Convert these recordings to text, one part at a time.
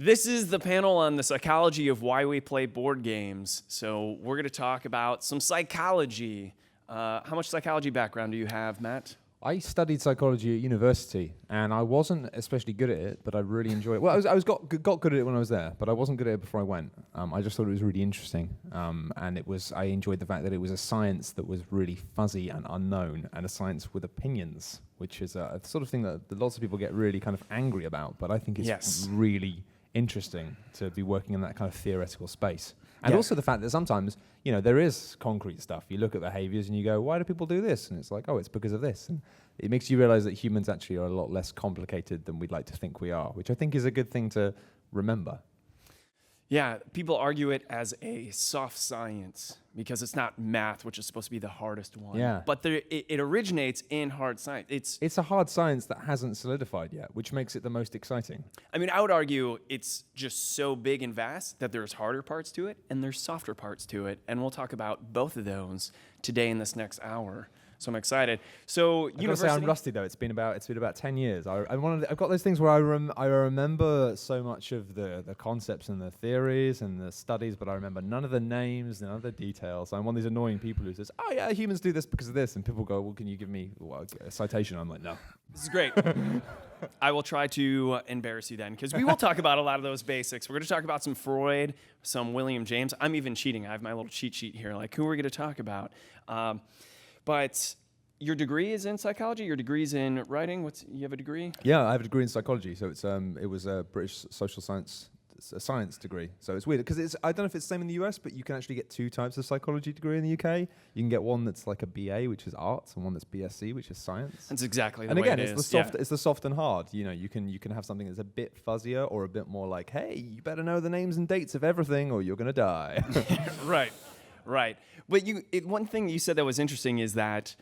This is the panel on the psychology of why we play board games. So we're going to talk about some psychology. How much psychology background do you have, Matt? I studied psychology at university, and I wasn't especially good at it, but I really enjoyed it. Well, I got good at it when I was there, but I wasn't good at it before I went. I just thought it was really interesting, and I enjoyed the fact that it was a science that was really fuzzy and unknown, and a science with opinions, which is a sort of thing that lots of people get really kind of angry about, but I think it's really interesting to be working in that kind of theoretical space. And also the fact that sometimes, there is concrete stuff. You look at behaviors and you go, why do people do this? And it's like, oh, it's because of this. And it makes you realize that humans actually are a lot less complicated than we'd like to think we are, which I think is a good thing to remember. Yeah, people argue it as a soft science because it's not math, which is supposed to be the hardest one. Yeah. But it originates in hard science. It's a hard science that hasn't solidified yet, which makes it the most exciting. I mean, I would argue it's just so big and vast that there's harder parts to it and there's softer parts to it. And we'll talk about both of those today in this next hour. So I'm excited. So I've got to say I'm rusty though. It's been about 10 years. I've got those things where I remember so much of the concepts and the theories and the studies, but I remember none of the names, none of the details. I'm one of these annoying people who says, "Oh yeah, humans do this because of this," and people go, "Well, can you give me a citation?" I'm like, "No." This is great. I will try to embarrass you then, because we will talk about a lot of those basics. We're going to talk about some Freud, some William James. I'm even cheating. I have my little cheat sheet here. Like, who are we going to talk about? But your degree is in psychology. Your degree's in writing. You have a degree? Yeah, I have a degree in psychology. So it was a British social science degree. So it's weird because I don't know if it's the same in the US, but you can actually get two types of psychology degree in the UK. You can get one that's like a BA, which is arts, and one that's BSc, which is science. That's exactly the way it is. And again, it's the soft and hard. You can have something that's a bit fuzzier or a bit more like, hey, you better know the names and dates of everything, or you're gonna die. Right. But one thing you said that was interesting is that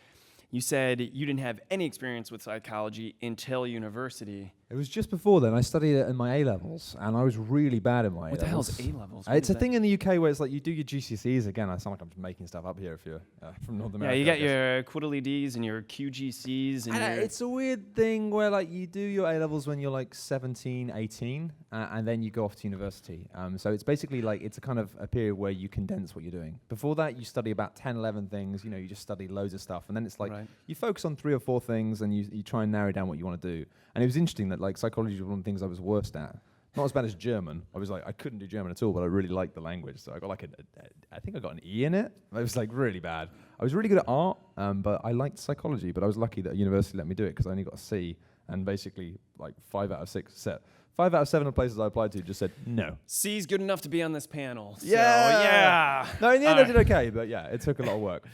you said you didn't have any experience with psychology until university. It was just before then. I studied it in my A-levels, and I was really bad in my A-levels. What the hell is A-levels? It's a thing in the UK where it's like you do your GCSEs. Again, I sound like I'm just making stuff up here if you're from North America. Yeah, you got your Quiddly Ds and your QGCs. And it's a weird thing where like you do your A-levels when you're like 17, 18, and then you go off to university. So it's basically like it's a kind of a period where you condense what you're doing. Before that, you study about 10, 11 things. You just study loads of stuff. And then it's like you focus on 3 or 4 things, and you try and narrow down what you want to do. And it was interesting that like psychology was one of the things I was worst at. Not as bad as German. I couldn't do German at all, but I really liked the language. So I got I think I got an E in it. It was like really bad. I was really good at art, but I liked psychology. But I was lucky that university let me do it because I only got a C, and basically like 5 out of 6 set. 5 out of 7 of places I applied to just said no. C's good enough to be on this panel. Yeah. No, in the end I did okay, but yeah, it took a lot of work.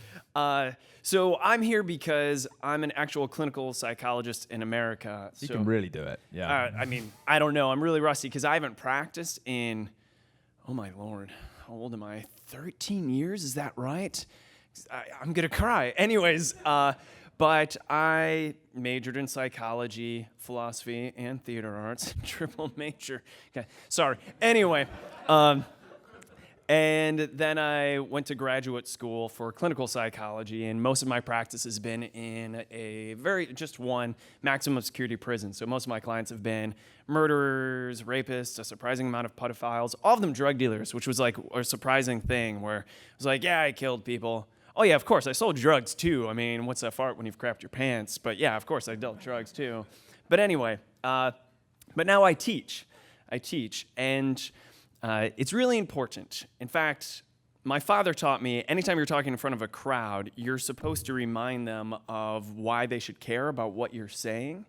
So I'm here because I'm an actual clinical psychologist in America. You can really do it. Yeah. I mean, I don't know. I'm really rusty because I haven't practiced in, oh my Lord, how old am I? 13 years? Is that right? I'm going to cry. Anyways, but I majored in psychology, philosophy, and theater arts. Triple major. Okay, sorry. Anyway, and then I went to graduate school for clinical psychology, and most of my practice has been in just one maximum security prison. So most of my clients have been murderers, rapists, a surprising amount of pedophiles, all of them drug dealers, which was like a surprising thing where it was like, yeah, I killed people. Oh, yeah, of course, I sold drugs, too. I mean, what's that fart when you've crapped your pants? But, yeah, of course, I dealt drugs, too. But anyway, but now I teach. And it's really important. In fact, my father taught me anytime you're talking in front of a crowd, you're supposed to remind them of why they should care about what you're saying.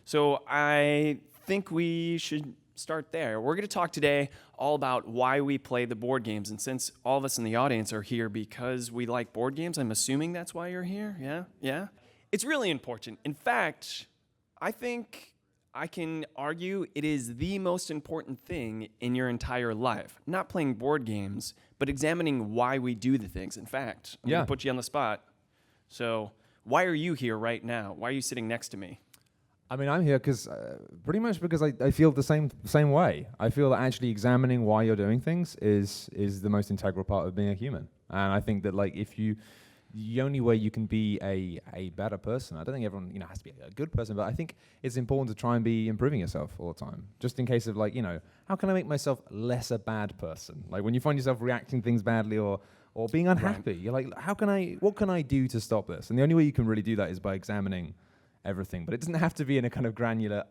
So I think we should start there. We're going to talk today all about why we play the board games. And since all of us in the audience are here because we like board games, I'm assuming that's why you're here. Yeah? It's really important. In fact, I think I can argue it is the most important thing in your entire life. Not playing board games, but examining why we do the things. In fact, I'm going to put you on the spot. So why are you here right now? Why are you sitting next to me? I mean, I'm here pretty much because I feel the same way. I feel that actually examining why you're doing things is the most integral part of being a human. And I think that like if you the only way you can be a better person, I don't think everyone, has to be a good person, but I think it's important to try and be improving yourself all the time. Just in case of how can I make myself less a bad person? Like when you find yourself reacting things badly or being unhappy, you're like, what can I do to stop this? And the only way you can really do that is by examining everything. But it doesn't have to be in a kind of granular,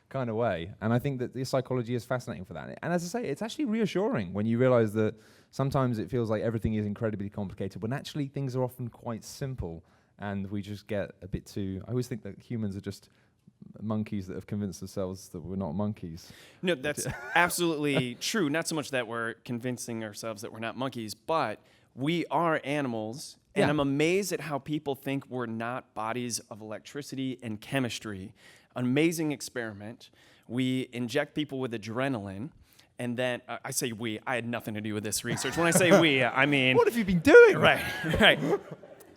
kind of way. And I think that the psychology is fascinating for that. And as I say, it's actually reassuring when you realize that sometimes it feels like everything is incredibly complicated, when actually things are often quite simple, and we just get a bit too... I always think that humans are just monkeys that have convinced themselves that we're not monkeys. No, that's absolutely true. Not so much that we're convincing ourselves that we're not monkeys, but we are animals. And I'm amazed at how people think we're not bodies of electricity and chemistry. An amazing experiment. We inject people with adrenaline, and then I say we. I had nothing to do with this research. When I say we, I mean... What have you been doing? Right.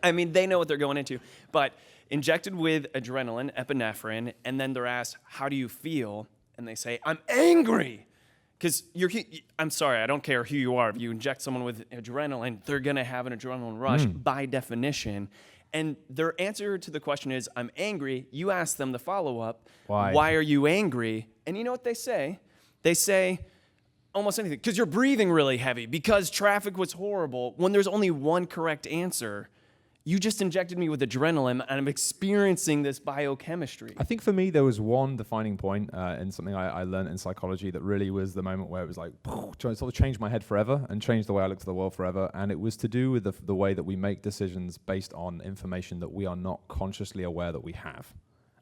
I mean, they know what they're going into. But injected with adrenaline, epinephrine, and then they're asked, how do you feel? And they say, I'm angry. Because I'm sorry, I don't care who you are. If you inject someone with adrenaline, they're going to have an adrenaline rush by definition. And their answer to the question is, I'm angry. You ask them the follow-up, why are you angry? And you know what they say? They say almost anything. Because you're breathing really heavy, because traffic was horrible. When there's only one correct answer, you just injected me with adrenaline, and I'm experiencing this biochemistry. I think for me, there was one defining point in something I learned in psychology that really was the moment where it was like, sort of changed my head forever and changed the way I looked at the world forever. And it was to do with the way that we make decisions based on information that we are not consciously aware that we have.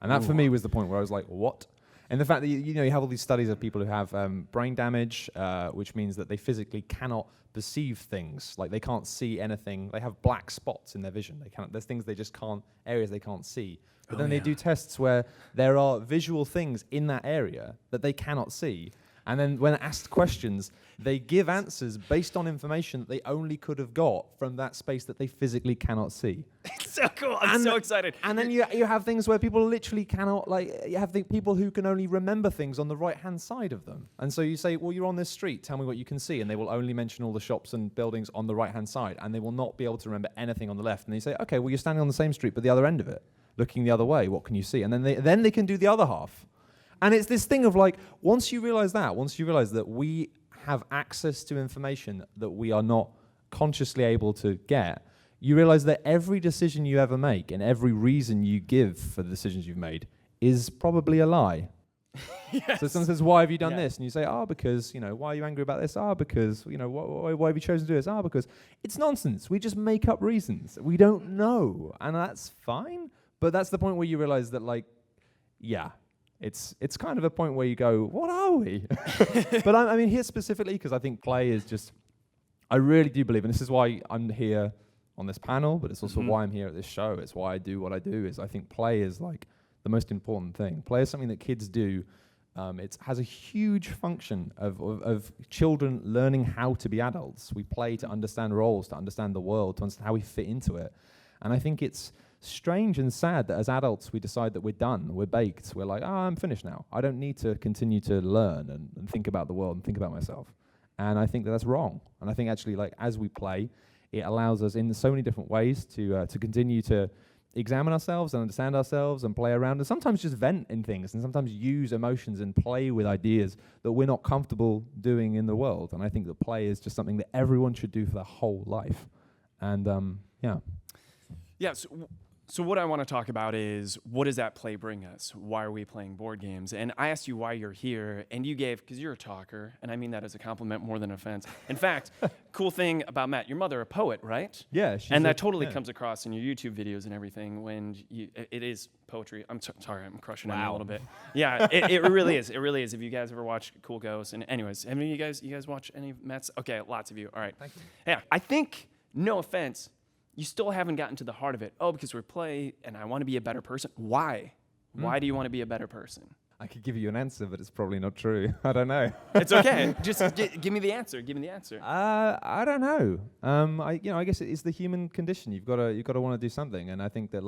And that for me was the point where I was like, what? And the fact that you have all these studies of people who have brain damage, which means that they physically cannot perceive things. Like they can't see anything. They have black spots in their vision. There's things they just can't, areas they can't see. But then they do tests where there are visual things in that area that they cannot see. And then when asked questions, they give answers based on information that they only could have got from that space that they physically cannot see. It's so cool. I'm so excited. And then you have things where people literally cannot, you have people who can only remember things on the right-hand side of them. And so you say, well, you're on this street, tell me what you can see. And they will only mention all the shops and buildings on the right-hand side. And they will not be able to remember anything on the left. And they say, okay, well, you're standing on the same street, but the other end of it, looking the other way, what can you see? And then they can do the other half. And it's this thing of once you realize that we have access to information that we are not consciously able to get, you realize that every decision you ever make and every reason you give for the decisions you've made is probably a lie. Yes. So someone says, why have you done this? And you say, because, why are you angry about this? Because, why have you chosen to do this? Because it's nonsense. We just make up reasons. We don't know. And that's fine. But that's the point where you realize that, it's kind of a point where you go, what are we? But I mean, here specifically, because I think play is just, I really do believe, and this is why I'm here on this panel, but it's also why I'm here at this show. It's why I do what I do, is I think play is the most important thing. Play is something that kids do. It has a huge function of children learning how to be adults. We play to understand roles, to understand the world, to understand how we fit into it. And I think it's strange and sad that as adults we decide that we're done, we're baked. We're like, I'm finished now. I don't need to continue to learn and think about the world and think about myself. And I think that's wrong. And I think actually, as we play, it allows us in so many different ways to continue to examine ourselves and understand ourselves and play around and sometimes just vent in things and sometimes use emotions and play with ideas that we're not comfortable doing in the world. And I think that play is just something that everyone should do for their whole life. And So what I want to talk about is, what does that play bring us? Why are we playing board games? And I asked you why you're here, and you gave, because you're a talker, and I mean that as a compliment more than offense. In fact, cool thing about Matt, your mother a poet, right? Yeah. And that totally comes across in your YouTube videos and everything when it is poetry. I'm sorry, I'm crushing on you a little bit. Yeah, it really is. It really is. If you guys ever watch Cool Ghosts, and anyways, have any of you guys watch any of Matt's? Okay, lots of you. All right. Thank you. Yeah, I think, no offense, you still haven't gotten to the heart of it. Oh, because we're play and I want to be a better person. Why? Why do you want to be a better person? I could give you an answer, but it's probably not true. I don't know. It's okay. Just give me the answer. Give me the answer. I don't know. I guess it's the human condition. You've got to want to do something. And I think that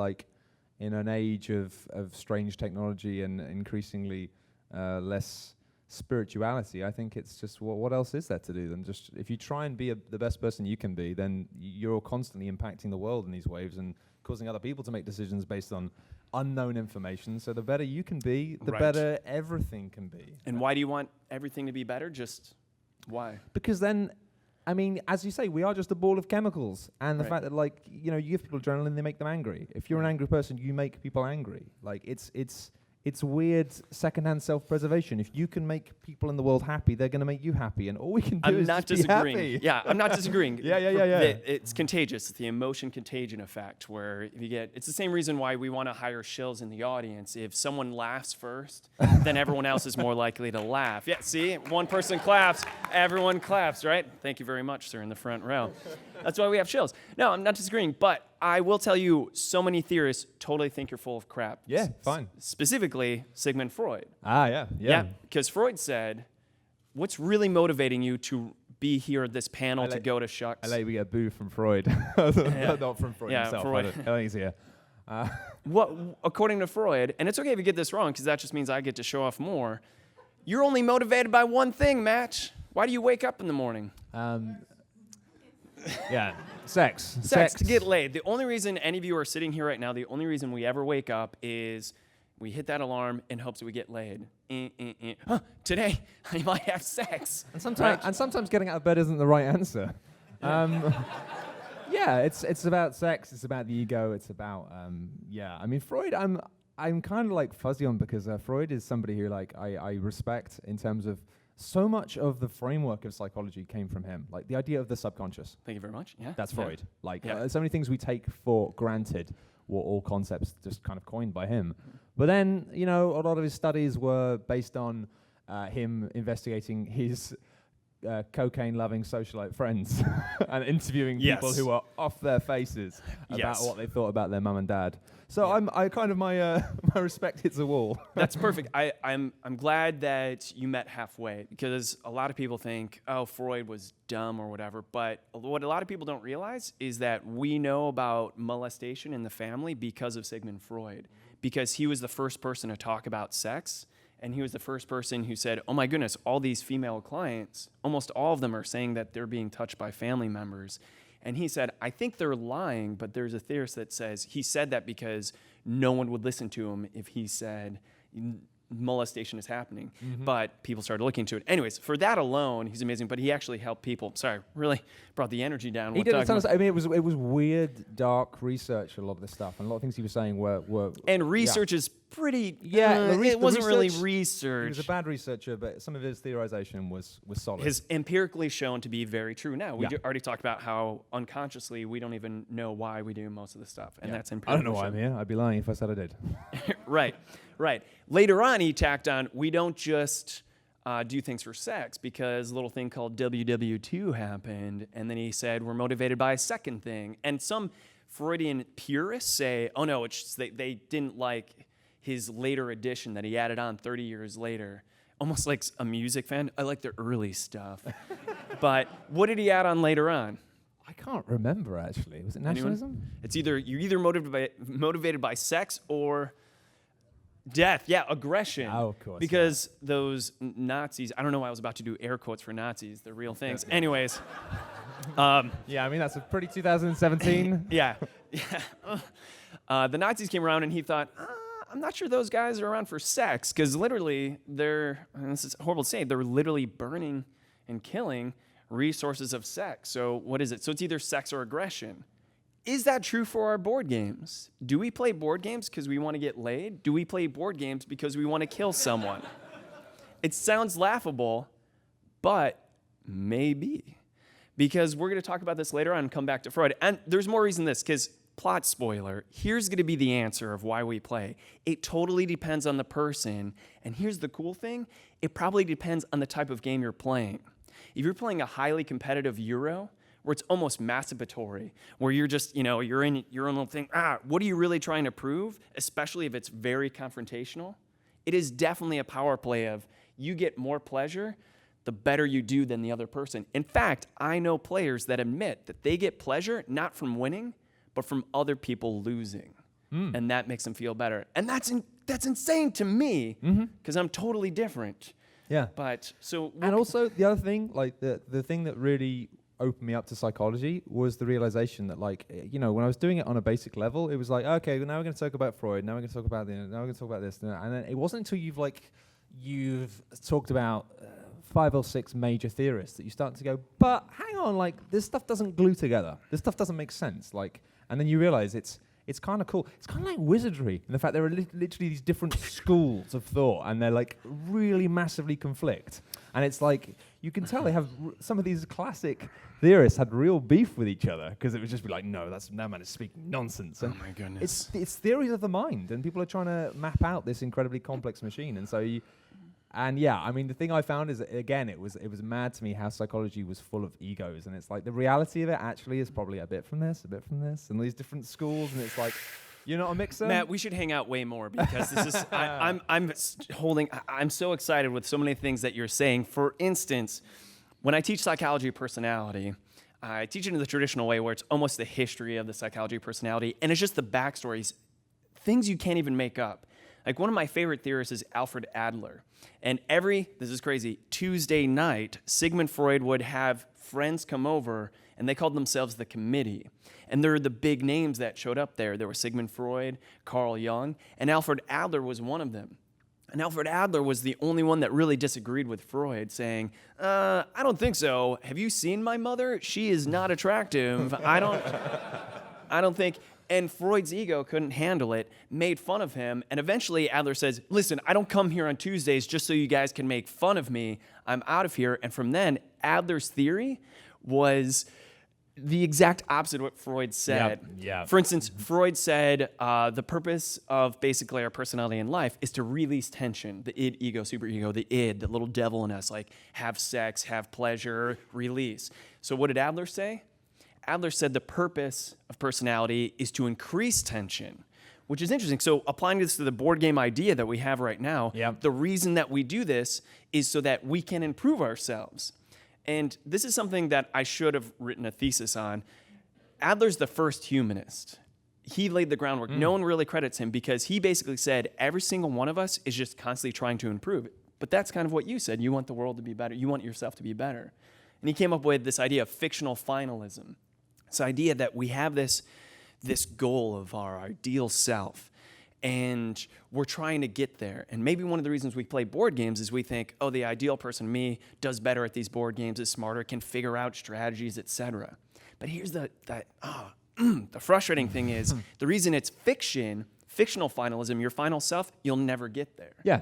in an age of strange technology and increasingly less spirituality. I think it's just what else is there to do than just if you try and be the best person you can be, then you're constantly impacting the world in these waves and causing other people to make decisions based on unknown information. So the better you can be, the better everything can be. And why do you want everything to be better? Just why? Because then, I mean, as you say, we are just a ball of chemicals. And the fact that, like, you know, you give people adrenaline, they make them angry. If you're an angry person, you make people angry. Like, it's weird secondhand self-preservation. If you can make people in the world happy, they're going to make you happy. And all we can do is not just disagreeing. be happy. Yeah, I'm not disagreeing. Yeah. It's contagious. It's the emotion contagion effect, where if you get, it's the same reason why we want to hire shills in the audience. If someone laughs first, then everyone else is more likely to laugh. Yeah, see, one person claps, everyone claps, right? Thank you very much, sir, in the front row. That's why we have shills. No, I'm not disagreeing, but I will tell you, so many theorists totally think you're full of crap. Yeah, fine. Specifically, Sigmund Freud. Yeah. Because Freud said, what's really motivating you to be here at this panel, to go to SHUX? I like we get booed from Freud. Not from Freud himself. Freud. I think he's here. What, according to Freud, and it's okay if you get this wrong, because that just means I get to show off more, you're only motivated by one thing, Match. Why do you wake up in the morning? Sex. To get laid. The only reason any of you are sitting here right now, the only reason we ever wake up is we hit that alarm in hopes that we get laid. Today, I might have sex. And sometimes getting out of bed isn't the right answer. It's about sex. It's about the ego. It's about I mean, Freud. I'm kind of like fuzzy on because Freud is somebody who like I respect in terms of. So much of the framework of psychology came from him, like the idea of the subconscious. Thank you very much. Yeah, that's Freud. So many things we take for granted were all concepts just kind of coined by him. But then, you know, a lot of his studies were based on him investigating his cocaine-loving socialite friends and interviewing people who are off their faces about what they thought about their mum and dad. So my respect hits a wall. That's perfect. I'm glad that you met halfway, because a lot of people think, oh, Freud was dumb or whatever. But what a lot of people don't realize is that we know about molestation in the family because of Sigmund Freud, because he was the first person to talk about sex. And he was the first person who said, oh my goodness, all these female clients, almost all of them are saying that they're being touched by family members. And he said, I think they're lying, but there's a theorist that says he said that because no one would listen to him if he said molestation is happening. But people started looking into it. Anyways, for that alone, he's amazing, but he actually helped people. Sorry, really brought the energy down. He did a ton of, I mean, it was weird, dark research, a lot of this stuff, and a lot of things he was saying were and research is pretty, it wasn't really research. He was a bad researcher, but some of his theorization was solid. His empirically shown to be very true. Now, we already talked about how unconsciously we don't even know why we do most of this stuff, and that's empirical. I don't know why I'm here. I'd be lying if I said I did. Right. Later on, he tacked on, we don't just do things for sex, because a little thing called WW2 happened, and then he said we're motivated by a second thing. And some Freudian purists say, oh no, it's just they didn't like his later addition that he added on 30 years later. Almost like a music fan. I like the early stuff. But what did he add on later on? I can't remember, actually. Was it nationalism? Anyone? It's you're motivated by sex or death. Yeah, aggression. Oh, of course. Because those Nazis, I don't know why I was about to do air quotes for Nazis. They're real things. Anyways. I mean, that's a pretty 2017. Yeah. The Nazis came around and he thought, I'm not sure those guys are around for sex, because literally and this is horrible to say, they're literally burning and killing resources of sex. So what is it? So it's either sex or aggression. Is that true for our board games? Do we play board games because we want to get laid? Do we play board games because we want to kill someone? It sounds laughable, but maybe. Because we're going to talk about this later on and come back to Freud. And there's more reason this, because plot spoiler, here's going to be the answer of why we play. It totally depends on the person. And here's the cool thing. It probably depends on the type of game you're playing. If you're playing a highly competitive Euro, where it's almost masturbatory, where you're just, you're in your own little thing. What are you really trying to prove? Especially if it's very confrontational. It is definitely a power play of you get more pleasure the better you do than the other person. In fact, I know players that admit that they get pleasure not from winning, but from other people losing. And that makes them feel better. And that's insane to me, because I'm totally different. Yeah. But so And also the other thing, like the thing that really opened me up to psychology was the realization that, like, you know, when I was doing it on a basic level, it was like, okay, well, now we're going to talk about Freud, now we're going to talk about now we're going to talk about this, and then it wasn't until you've talked about 5 or 6 major theorists that you start to go, but hang on, like, this stuff doesn't glue together. This stuff doesn't make sense. Like, and then you realize it's kind of cool. It's kind of like wizardry in the fact there are literally these different schools of thought, and they're like really massively conflict. And it's like you can tell they have some of these classic theorists had real beef with each other because it would just be like, no, that man is speaking nonsense. And oh my goodness. it's theories of the mind, and people are trying to map out this incredibly complex machine. And so yeah, I mean, the thing I found is, again, it was mad to me how psychology was full of egos, and it's like the reality of it actually is probably a bit from this, and these different schools, and it's like, you're not a mixer. Matt, we should hang out way more because this is I'm so excited with so many things that you're saying. For instance, when I teach psychology of personality, I teach it in the traditional way where it's almost the history of the psychology of personality, and it's just the backstories, things you can't even make up. Like, one of my favorite theorists is Alfred Adler. And this is crazy, Tuesday night, Sigmund Freud would have friends come over, and they called themselves the committee. And there were the big names that showed up there. There were Sigmund Freud, Carl Jung, and Alfred Adler was one of them. And Alfred Adler was the only one that really disagreed with Freud, saying, I don't think so. Have you seen my mother? She is not attractive. I don't think... And Freud's ego couldn't handle it, made fun of him, and eventually Adler says, listen, I don't come here on Tuesdays just so you guys can make fun of me. I'm out of here. And from then, Adler's theory was the exact opposite of what Freud said. Yeah. For instance, Freud said the purpose of basically our personality in life is to release tension, the id, ego, superego, the id, the little devil in us, like have sex, have pleasure, release. So what did Adler say? Adler said the purpose of personality is to increase tension, which is interesting. So applying this to the board game idea that we have right now, the reason that we do this is so that we can improve ourselves. And this is something that I should have written a thesis on. Adler's the first humanist. He laid the groundwork. No one really credits him because he basically said every single one of us is just constantly trying to improve. But that's kind of what you said. You want the world to be better. You want yourself to be better. And he came up with this idea of fictional finalism. This idea that we have this goal of our ideal self, and we're trying to get there. And maybe one of the reasons we play board games is we think, oh, the ideal person, me, does better at these board games, is smarter, can figure out strategies, etc. But here's the frustrating thing is, the reason it's fictional finalism, your final self, you'll never get there. Yeah.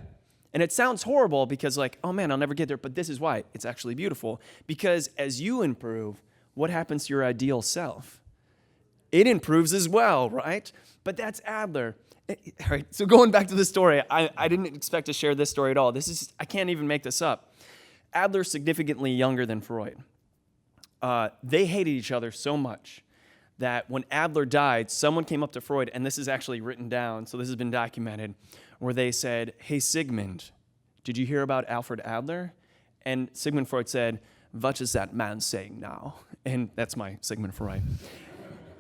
And it sounds horrible because, like, oh man, I'll never get there. But this is why it's actually beautiful. Because as you improve, what happens to your ideal self? It improves as well, right? But that's Adler. All right, so going back to the story, I didn't expect to share this story at all. I can't even make this up. Adler's significantly younger than Freud. They hated each other so much that when Adler died, someone came up to Freud, and this is actually written down, so this has been documented, where they said, hey, Sigmund, did you hear about Alfred Adler? And Sigmund Freud said, what is that man saying now? And that's my Sigmund Freud.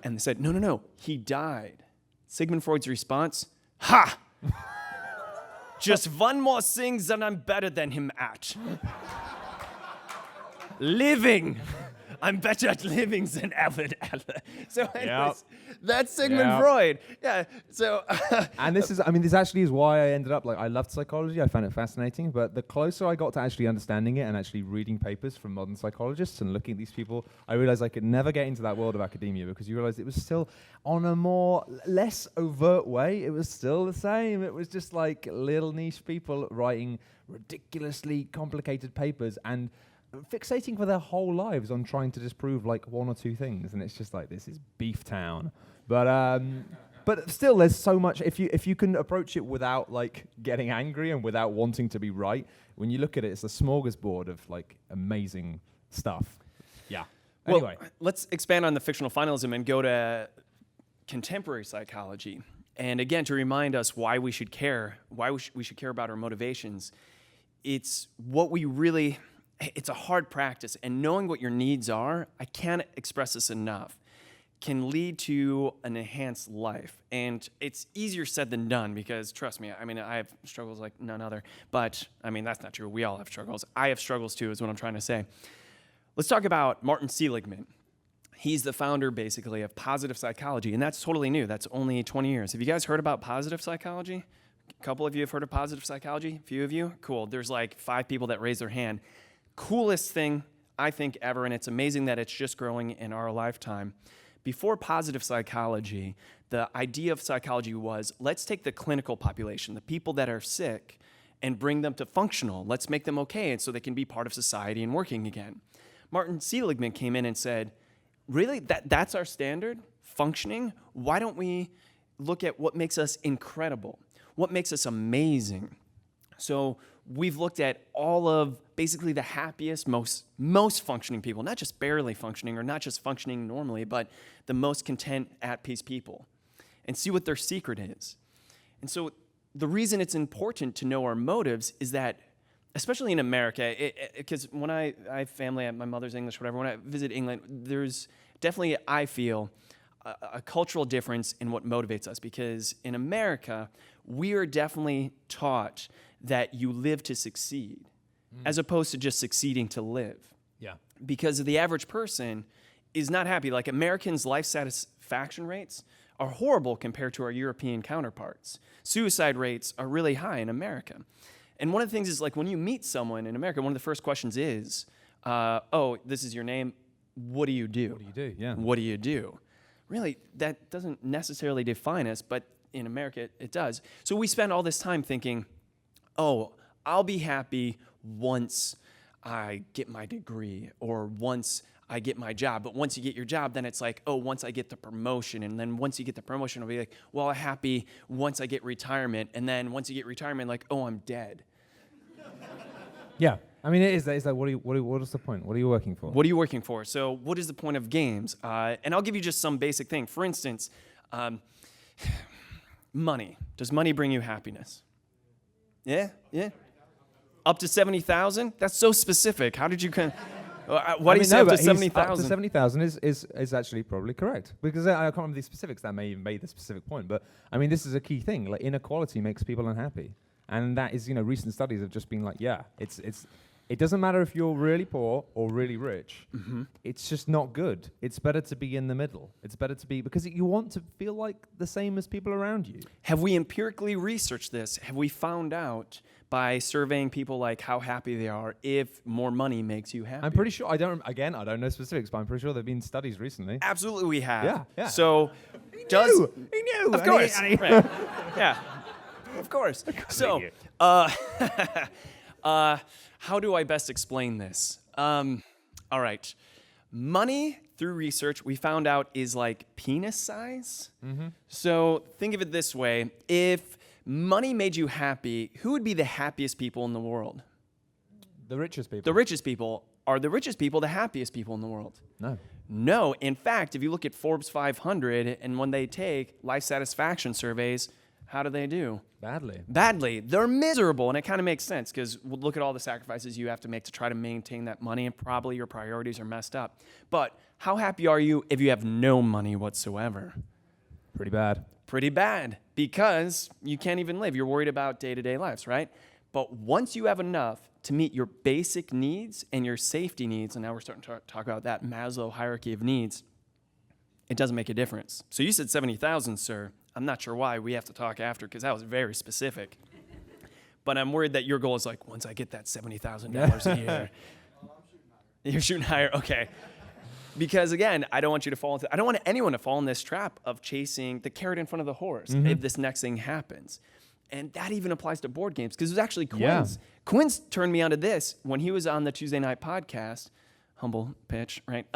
And they said, no, he died. Sigmund Freud's response, ha! Just one more thing that I'm better than him at. Living. I'm better at living than Alfred Adler. So anyways, that's Sigmund Freud. Yeah, so... And this actually is why I ended up, like, I loved psychology. I found it fascinating. But the closer I got to actually understanding it and actually reading papers from modern psychologists and looking at these people, I realized I could never get into that world of academia because you realize it was still on a less overt way. It was still the same. It was just like little niche people writing ridiculously complicated papers and fixating for their whole lives on trying to disprove like one or two things, and it's just like, this is beef town. But still, there's so much. If you can approach it without like getting angry and without wanting to be right, when you look at it, it's a smorgasbord of like amazing stuff. Yeah. Well, anyway, let's expand on the fictional finalism and go to contemporary psychology. And again, to remind us why we should care, we should care about our motivations. It's what we really. It's a hard practice, and knowing what your needs are, I can't express this enough. can lead to an enhanced life. And it's easier said than done because, trust me, I mean, I have struggles like none other. But, I mean, that's not true. We all have struggles. I have struggles too, is what I'm trying to say. Let's talk about Martin Seligman. He's the founder, basically, of positive psychology. And that's totally new. That's only 20 years. Have you guys heard about positive psychology? A couple of you have heard of positive psychology? A few of you? Cool. There's like 5 people that raise their hand. Coolest thing, I think, ever. And it's amazing that it's just growing in our lifetime. Before positive psychology, the idea of psychology was, let's take the clinical population, the people that are sick, and bring them to functional. Let's make them okay, and so they can be part of society and working again. Martin Seligman came in and said, really, that's our standard? Functioning? Why don't we look at what makes us incredible? What makes us amazing? So we've looked at all of basically the happiest, most functioning people, not just barely functioning or not just functioning normally, but the most content, at peace people, and see what their secret is. And so the reason it's important to know our motives is that, especially in America, because when I have family, my mother's English, whatever, when I visit England, there's definitely, I feel, a cultural difference in what motivates us, because in America, we are definitely taught that you live to succeed, as opposed to just succeeding to live. Yeah. Because the average person is not happy. Like, Americans' life satisfaction rates are horrible compared to our European counterparts. Suicide rates are really high in America. And one of the things is, like, when you meet someone in America, one of the first questions is, oh, this is your name, what do you do? What do you do? Yeah. What do you do? Really, that doesn't necessarily define us, but in America, it does. So we spend all this time thinking, oh, I'll be happy once I get my degree or once I get my job. But once you get your job, then it's like, oh, once I get the promotion. And then once you get the promotion, I'll be like, well, I'm happy once I get retirement. And then once you get retirement, like, oh, I'm dead. Yeah. I mean, it is like, what is the point? What are you working for? What are you working for? So what is the point of games? And I'll give you just some basic thing. For instance, money. Does money bring you happiness? Yeah? Up to 70,000? That's so specific. How did you why do you say up to 70,000? Up to 70,000 is actually probably correct, because I can't remember the specifics that may even made the specific point. But I mean, this is a key thing. Like, inequality makes people unhappy, and that is, recent studies have just been like, yeah, it doesn't matter if you're really poor or really rich. Mm-hmm. It's just not good. It's better to be in the middle. It's better to be, because you want to feel like the same as people around you. Have we empirically researched this? Have we found out by surveying people, like, how happy they are, if more money makes you happy? I'm pretty sure, I don't know specifics, but I'm pretty sure there have been studies recently. Absolutely we have. Yeah. So, He knew! Of course. Right. Yeah. Of course. So, how do I best explain this? All right. Money, through research, we found out is like penis size. Mm-hmm. So think of it this way. If money made you happy, who would be the happiest people in the world? The richest people. The richest people. Are the richest people the happiest people in the world? No. In fact, if you look at Forbes 500, and when they take life satisfaction surveys, how do they do? Badly. They're miserable, and it kind of makes sense, because look at all the sacrifices you have to make to try to maintain that money, and probably your priorities are messed up. But how happy are you if you have no money whatsoever? Pretty bad, because you can't even live. You're worried about day-to-day lives, right? But once you have enough to meet your basic needs and your safety needs, and now we're starting to talk about that Maslow hierarchy of needs, it doesn't make a difference. So you said 70,000, sir. I'm not sure why. We have to talk after, because that was very specific. But I'm worried that your goal is like, once I get that $70,000 a year. You're shooting higher? Okay. Because again, I don't want anyone to fall in this trap of chasing the carrot in front of the horse if this next thing happens. And that even applies to board games, because it was actually Quinn's. Yeah. Quinn's turned me onto this when he was on the Tuesday night podcast. Humble pitch, right?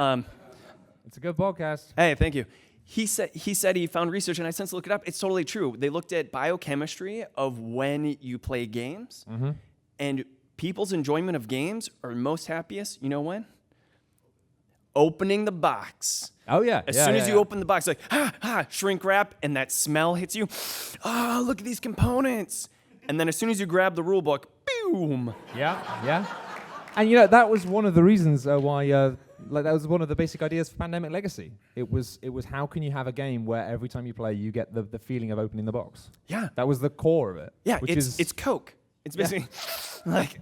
It's a good podcast. Hey, thank you. He said he found research, and I since looked it up. It's totally true. They looked at biochemistry of when you play games, and people's enjoyment of games are most happiest. You know when? Opening the box. Oh, yeah. As soon as you open the box, like, shrink wrap, and that smell hits you. Oh, look at these components. And then as soon as you grab the rule book, boom. Yeah. And that was one of the reasons why Like that was one of the basic ideas for Pandemic Legacy. It was how can you have a game where every time you play you get the feeling of opening the box. Yeah. That was the core of it. Yeah, it's Coke. It's basically like,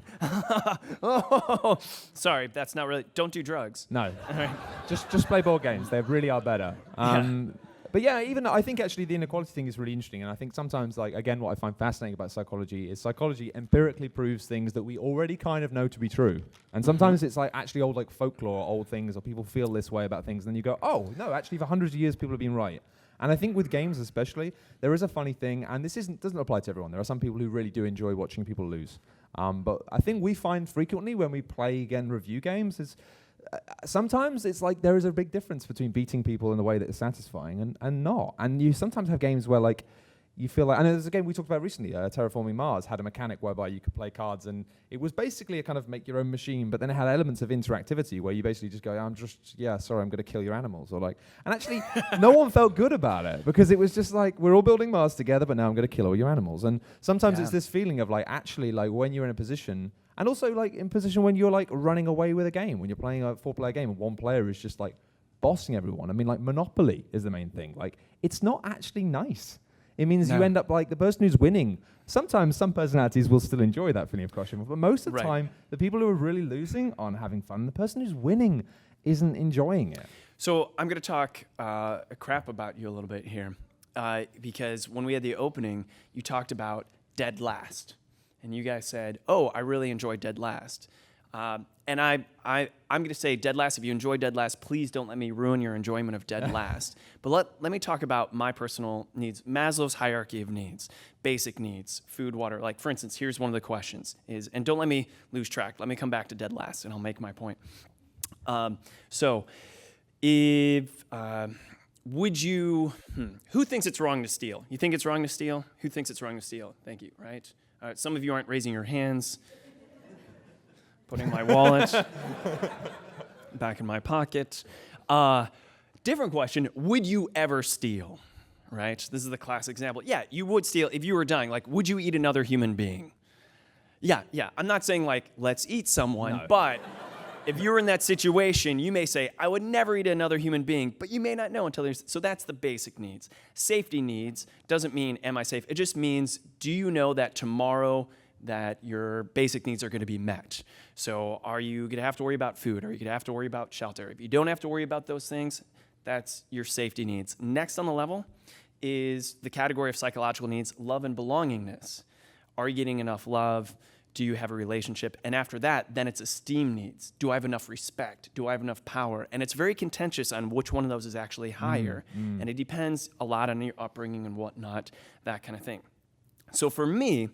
oh, sorry, that's not really, don't do drugs. No, just play board games. They really are better. But yeah, even I think actually the inequality thing is really interesting, and I think sometimes, like again, what I find fascinating about psychology is psychology empirically proves things that we already kind of know to be true, and sometimes it's like actually old like folklore, old things, or people feel this way about things, and then you go, oh no, actually for hundreds of years people have been right. And I think with games especially, there is a funny thing, and this doesn't apply to everyone. There are some people who really do enjoy watching people lose, but I think we find frequently when we play again review games is. Sometimes it's like there is a big difference between beating people in a way that is satisfying and not. And you sometimes have games where like you feel like, and there's a game we talked about recently, Terraforming Mars, had a mechanic whereby you could play cards, and it was basically a kind of make your own machine, but then it had elements of interactivity where you basically just go, I'm going to kill your animals, or like, and actually no one felt good about it because it was just like, we're all building Mars together, but now I'm going to kill all your animals. And sometimes it's this feeling of like, actually like when you're in a position, and also like in position when you're like running away with a game, when you're playing a 4-player game and one player is just like bossing everyone. I mean, like Monopoly is the main thing. Like, it's not actually nice. It means you end up like the person who's winning. Sometimes some personalities will still enjoy that feeling of crushing, but most of the time, the people who are really losing aren't having fun. The person who's winning isn't enjoying it. So I'm going to talk crap about you a little bit here, because when we had the opening, you talked about dead last, and you guys said, "Oh, I really enjoy dead last." And I'm going to say dead last. If you enjoy dead last, please don't let me ruin your enjoyment of dead last. But let me talk about my personal needs. Maslow's hierarchy of needs, basic needs, food, water. Like, for instance, here's one of the questions is, and don't let me lose track. Let me come back to dead last, and I'll make my point. So if, would you, who thinks it's wrong to steal? You think it's wrong to steal? Who thinks it's wrong to steal? Thank you, right? All right, some of you aren't raising your hands. Putting my wallet back in my pocket. Different question, would you ever steal? Right? This is the classic example. Yeah, you would steal if you were dying. Like, would you eat another human being? Yeah. I'm not saying, like, let's eat someone, but if you're in that situation, you may say, I would never eat another human being, but you may not know until there's, so that's the basic needs. Safety needs doesn't mean, am I safe? It just means, do you know that tomorrow that your basic needs are going to be met? So are you going to have to worry about food? Are you going to have to worry about shelter? If you don't have to worry about those things, that's your safety needs. Next on the level is the category of psychological needs, love and belongingness. Are you getting enough love? Do you have a relationship? And after that, then it's esteem needs. Do I have enough respect? Do I have enough power? And it's very contentious on which one of those is actually higher. And it depends a lot on your upbringing and whatnot, that kind of thing. So for me,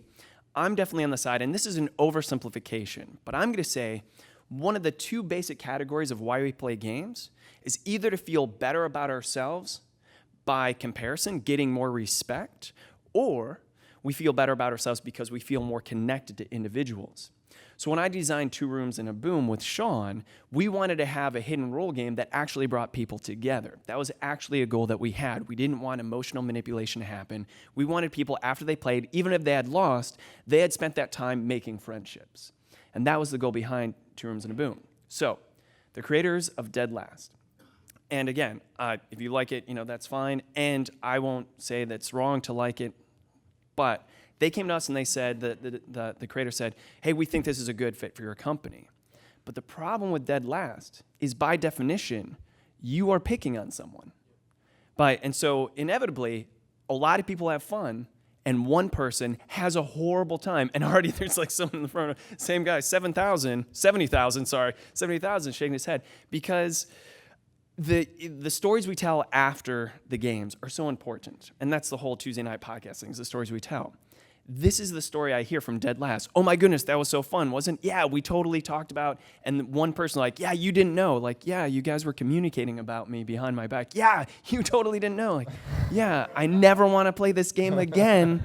I'm definitely on the side, and this is an oversimplification, but I'm going to say one of the two basic categories of why we play games is either to feel better about ourselves by comparison, getting more respect, or we feel better about ourselves because we feel more connected to individuals. So when I designed 2 Rooms and a Boom with Sean, we wanted to have a hidden role game that actually brought people together. That was actually a goal that we had. We didn't want emotional manipulation to happen. We wanted people, after they played, even if they had lost, they had spent that time making friendships. And that was the goal behind 2 Rooms and a Boom. So, the creators of Dead Last. And again, if you like it, that's fine. And I won't say that's wrong to like it, but they came to us and they said, the creator said, hey, we think this is a good fit for your company. But the problem with Dead Last is, by definition, you are picking on someone. And so inevitably, a lot of people have fun, and one person has a horrible time. And already there's like someone in the front, same guy, 70,000 shaking his head, because the stories we tell after the games are so important. And that's the whole Tuesday night podcast thing, is the stories we tell. This is the story I hear from Dead Last. Oh my goodness, that was so fun, wasn't it? Yeah, we totally talked about, and one person like, yeah, you didn't know. Like, yeah, you guys were communicating about me behind my back. Yeah, you totally didn't know. Like, yeah, I never want to play this game again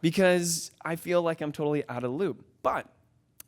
because I feel like I'm totally out of the loop. But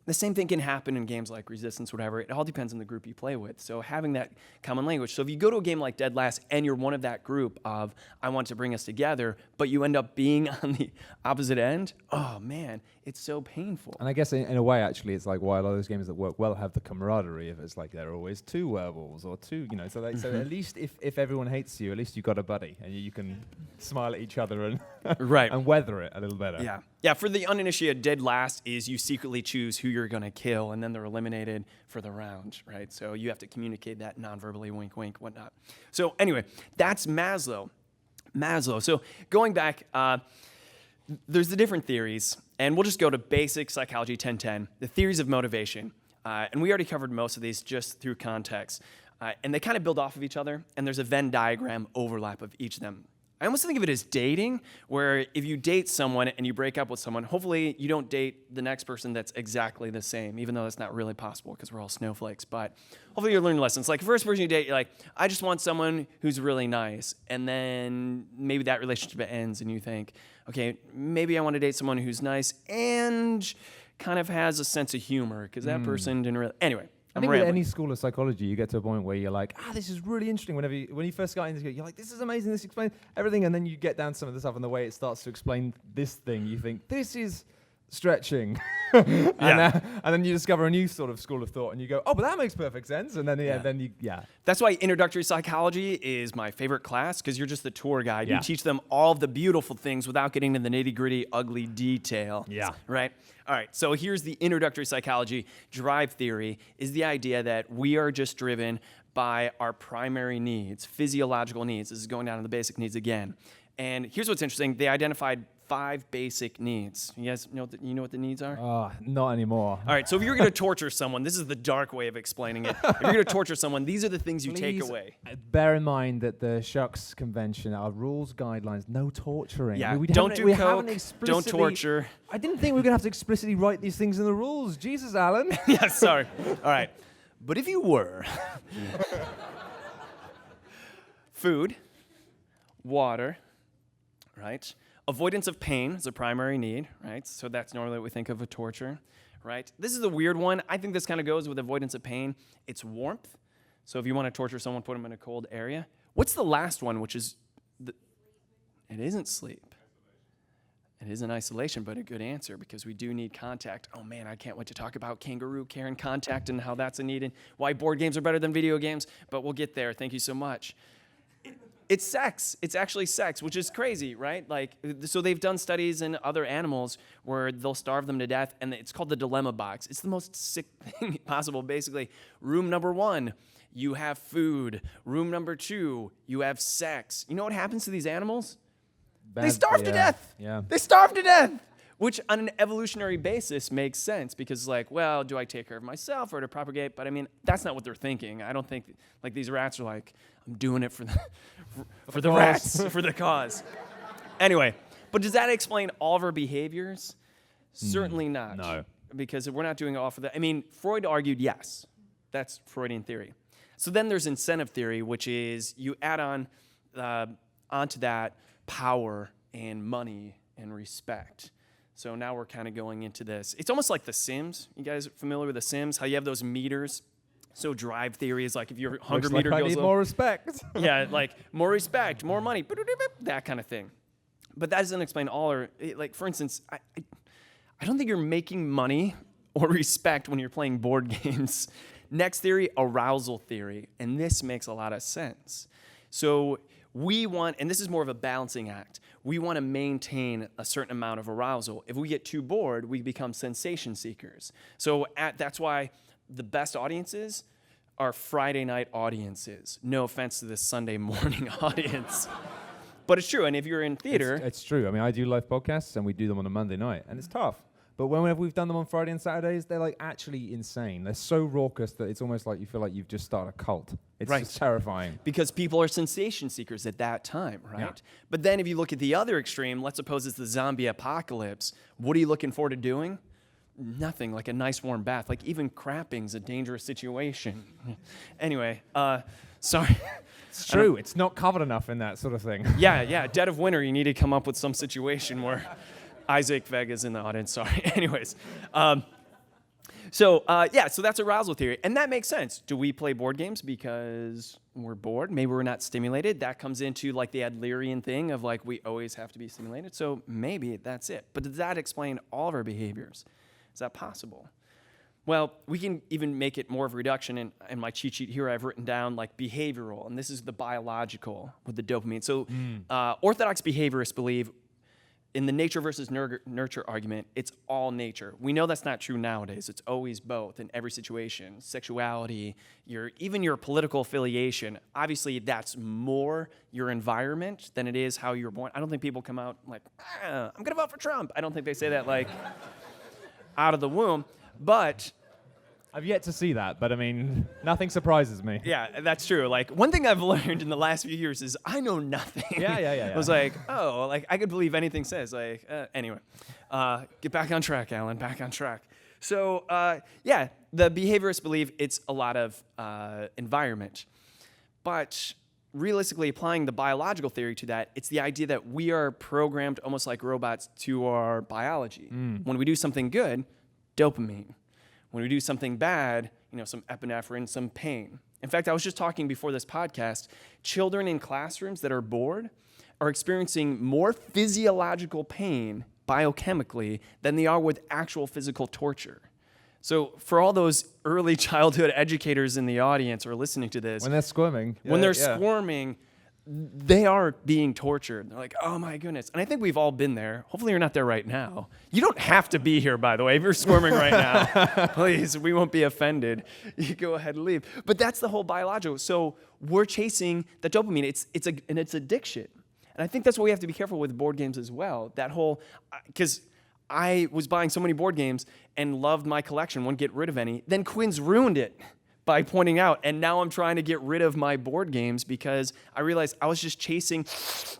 The same thing can happen in games like Resistance, whatever. It all depends on the group you play with. So having that common language. So if you go to a game like Dead Last and you're one of that group of, I want to bring us together, but you end up being on the opposite end, oh man, it's so painful. And I guess in a way, actually, it's like why a lot of those games that work well have the camaraderie of it's like there are always two werewolves or two, so at least if everyone hates you, at least you got a buddy and you can smile at each other and right. and weather it a little better. Yeah. Yeah, for the uninitiated, Dead Last is you secretly choose who you're going to kill, and then they're eliminated for the round, right? So you have to communicate that non-verbally, wink, wink, whatnot. So anyway, that's Maslow. So going back, there's the different theories, and we'll just go to basic psychology 1010, the theories of motivation. And we already covered most of these just through context. And they kind of build off of each other, and there's a Venn diagram overlap of each of them. I almost think of it as dating, where if you date someone and you break up with someone, hopefully you don't date the next person that's exactly the same, even though that's not really possible because we're all snowflakes. But hopefully you learn lessons. Like the first person you date, you're like, I just want someone who's really nice. And then maybe that relationship ends and you think, okay, maybe I want to date someone who's nice and kind of has a sense of humor because that person didn't really... Anyway. I think with any school of psychology, you get to a point where you're like, this is really interesting. When you first start into it, you're like, this is amazing, this explains everything. And then you get down to some of the stuff and the way it starts to explain this thing, you think, this is stretching. and then you discover a new sort of school of thought and you go, oh, but that makes perfect sense. And then That's why introductory psychology is my favorite class, because you're just the tour guide. Yeah. You teach them all of the beautiful things without getting into the nitty-gritty, ugly detail. Yeah. Right? All right, so here's the introductory psychology. Drive theory is the idea that we are just driven by our primary needs, physiological needs. This is going down to the basic needs again. And here's what's interesting. They identified 5 basic needs. You guys know what the needs are? Not anymore. All right, so if you're going to torture someone, this is the dark way of explaining it. If you're going to torture someone, these are the things you take away. Bear in mind that the SHUX convention, our rules, guidelines, no torturing. Yeah, I mean, don't do coke, don't torture. I didn't think we were going to have to explicitly write these things in the rules. Jesus, Alan. Yeah, sorry. All right. But if you were, food, water, right? Avoidance of pain is a primary need, right? So that's normally what we think of a torture, right? This is a weird one. I think this kind of goes with avoidance of pain. It's warmth. So if you want to torture someone, put them in a cold area. What's the last one, which is, it isn't sleep. It isn't isolation, but a good answer because we do need contact. Oh man, I can't wait to talk about kangaroo care and contact and how that's a need and why board games are better than video games, but we'll get there. Thank you so much. It's sex. It's actually sex, which is crazy, right? Like, so they've done studies in other animals where they'll starve them to death, and it's called the dilemma box. It's the most sick thing possible. Basically, room number 1, you have food. Room number 2, you have sex. You know what happens to these animals? They starve to death. Yeah. They starve to death. Which on an evolutionary basis makes sense because like, well, do I take care of myself or to propagate? But I mean, that's not what they're thinking. I don't think like these rats are like, I'm doing it for the rats, for the cause. Anyway, but does that explain all of our behaviors? Certainly not. No. Because we're not doing it all for that. I mean, Freud argued yes. That's Freudian theory. So then there's incentive theory, which is you add on onto that power and money and respect. So now we're kind of going into this. It's almost like The Sims. You guys familiar with The Sims? How you have those meters? So drive theory is like if your hunger meter I goes need low. more respect. Yeah, like more respect, more money, that kind of thing. But that doesn't explain all. Or like for instance, I don't think you're making money or respect when you're playing board games. Next theory, arousal theory, and this makes a lot of sense. So we want, and this is more of a balancing act, we want to maintain a certain amount of arousal. If we get too bored, we become sensation seekers. So that's why the best audiences are Friday night audiences. No offense to this Sunday morning audience. But it's true, and if you're in theater... It's true. I mean, I do live podcasts, and we do them on a Monday night, and it's tough. But whenever we've done them on Friday and Saturdays, they're like actually insane. They're so raucous that it's almost like you feel like you've just started a cult. It's just terrifying. Because people are sensation seekers at that time, right? Yeah. But then if you look at the other extreme, let's suppose it's the zombie apocalypse. What are you looking forward to doing? Nothing, like a nice warm bath. Like even crapping's a dangerous situation. Anyway, sorry. It's true. It's not covered enough in that sort of thing. Yeah. Dead of winter, you need to come up with some situation where... Isaac Vega's in the audience, sorry. Anyways, So so that's arousal theory, and that makes sense. Do we play board games because we're bored? Maybe we're not stimulated. That comes into like the Adlerian thing of like we always have to be stimulated. So maybe that's it. But does that explain all of our behaviors? Is that possible? Well, we can even make it more of a reduction. In my cheat sheet here, I've written down like behavioral, and this is the biological with the dopamine. So orthodox behaviorists believe in the nature versus nurture argument, it's all nature. We know that's not true nowadays. It's always both in every situation. Sexuality, even your political affiliation. Obviously, that's more your environment than it is how you're born. I don't think people come out like, I'm going to vote for Trump. I don't think they say that like out of the womb. But I've yet to see that, but I mean, nothing surprises me. yeah, that's true. Like one thing I've learned in the last few years is I know nothing. Yeah. I was like, oh, like I could believe anything says. Like anyway, get back on track, Alan. Back on track. So the behaviorists believe it's a lot of environment, but realistically applying the biological theory to that, it's the idea that we are programmed almost like robots to our biology. When we do something good, dopamine. When we do something bad, some epinephrine, some pain. In fact, I was just talking before this podcast, children in classrooms that are bored are experiencing more physiological pain biochemically than they are with actual physical torture. So for all those early childhood educators in the audience or listening to this, When they're squirming. when they're squirming, they are being tortured. They're like, oh my goodness. And I think we've all been there. Hopefully you're not there right now. You don't have to be here, by the way. If you're squirming right now, please, we won't be offended. You go ahead and leave. But that's the whole biological. So we're chasing the dopamine. It's addiction. And I think that's what we have to be careful with board games as well. That whole, because I was buying so many board games and loved my collection, wouldn't get rid of any. Then Quinn's ruined it by pointing out, and now I'm trying to get rid of my board games because I realized I was just chasing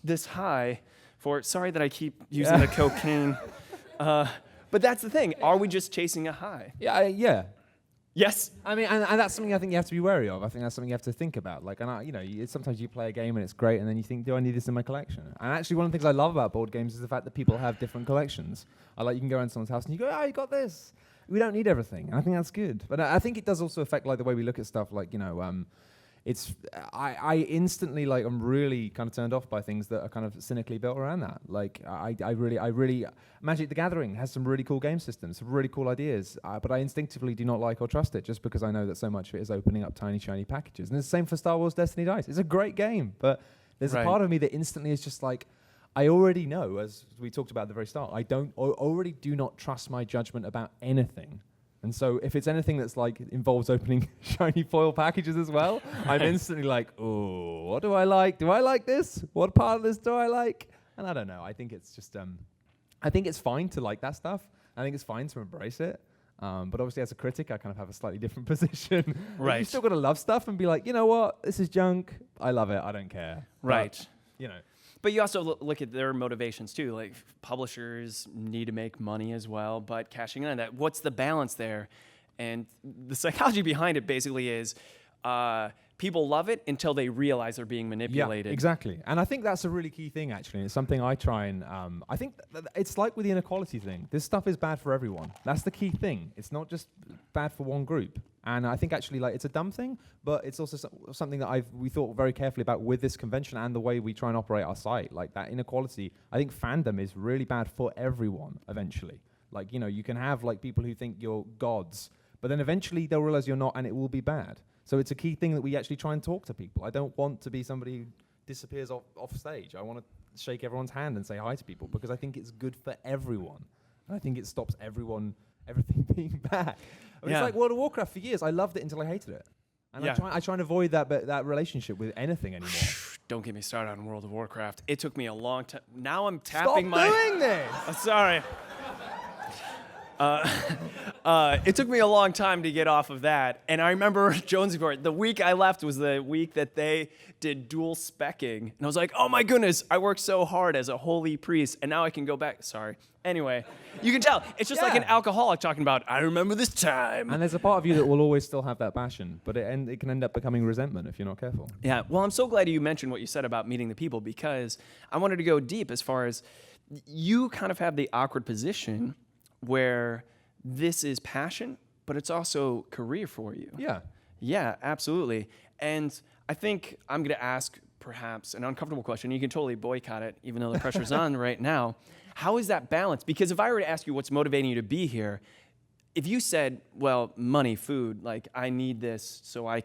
this high for, sorry that I keep using the cocaine, but that's the thing. Are we just chasing a high? Yeah. Yes? I mean, and that's something I think you have to be wary of. I think that's something you have to think about. Like, sometimes you play a game and it's great, and then you think, do I need this in my collection? And actually, one of the things I love about board games is the fact that people have different collections. You can go around someone's house and you go, you got this. We don't need everything, and I think that's good. But I think it does also affect like the way we look at stuff. I instantly I'm really kind of turned off by things that are kind of cynically built around that. Like I really Magic the Gathering has some really cool game systems, some really cool ideas, but I instinctively do not like or trust it just because I know that so much of it is opening up tiny shiny packages. And it's the same for Star Wars Destiny Dice. It's a great game, but there's a part of me that instantly is just like, I already know, as we talked about at the very start, already do not trust my judgment about anything. And so if it's anything that's involves opening shiny foil packages as well, I'm instantly like, oh, what do I like? Do I like this? What part of this do I like? And I don't know. I think it's just, I think it's fine to like that stuff. I think it's fine to embrace it. But obviously as a critic, I kind of have a slightly different position. Right. You still got to love stuff and be like, you know what? This is junk. I love it. I don't care. Right. But, But you also look at their motivations too. Like publishers need to make money as well, but cashing in on that, what's the balance there? And the psychology behind it basically is people love it until they realize they're being manipulated. Yeah, exactly. And I think that's a really key thing, actually. It's something I try and... I think it's like with the inequality thing. This stuff is bad for everyone. That's the key thing. It's not just bad for one group. And I think actually it's a dumb thing, but it's also something that we thought very carefully about with this convention and the way we try and operate our site. Like that inequality, I think fandom is really bad for everyone eventually. You can have people who think you're gods, but then eventually they'll realize you're not and it will be bad. So it's a key thing that we actually try and talk to people. I don't want to be somebody who disappears off stage. I want to shake everyone's hand and say hi to people because I think it's good for everyone. And I think it stops everything being bad. It's like World of Warcraft for years. I loved it until I hated it. And I try and avoid that relationship with anything anymore. Don't get me started on World of Warcraft. It took me a long time. Now I'm tapping Stop doing this! Sorry. It took me a long time to get off of that. And I remember Jonesy for it. The week I left was the week that they did dual speccing. And I was like, oh my goodness, I worked so hard as a holy priest. And now I can go back. Sorry. Anyway, you can tell. It's just like an alcoholic talking about, I remember this time. And there's a part of you that will always still have that passion. But it can end up becoming resentment if you're not careful. Yeah. Well, I'm so glad you mentioned what you said about meeting the people because I wanted to go deep as far as you kind of have the awkward position where this is passion, but it's also career for you. Yeah. Yeah, absolutely. And I think I'm going to ask perhaps an uncomfortable question. You can totally boycott it, even though the pressure's on right now. How is that balance? Because if I were to ask you what's motivating you to be here, if you said, well, money, food, like I need this so I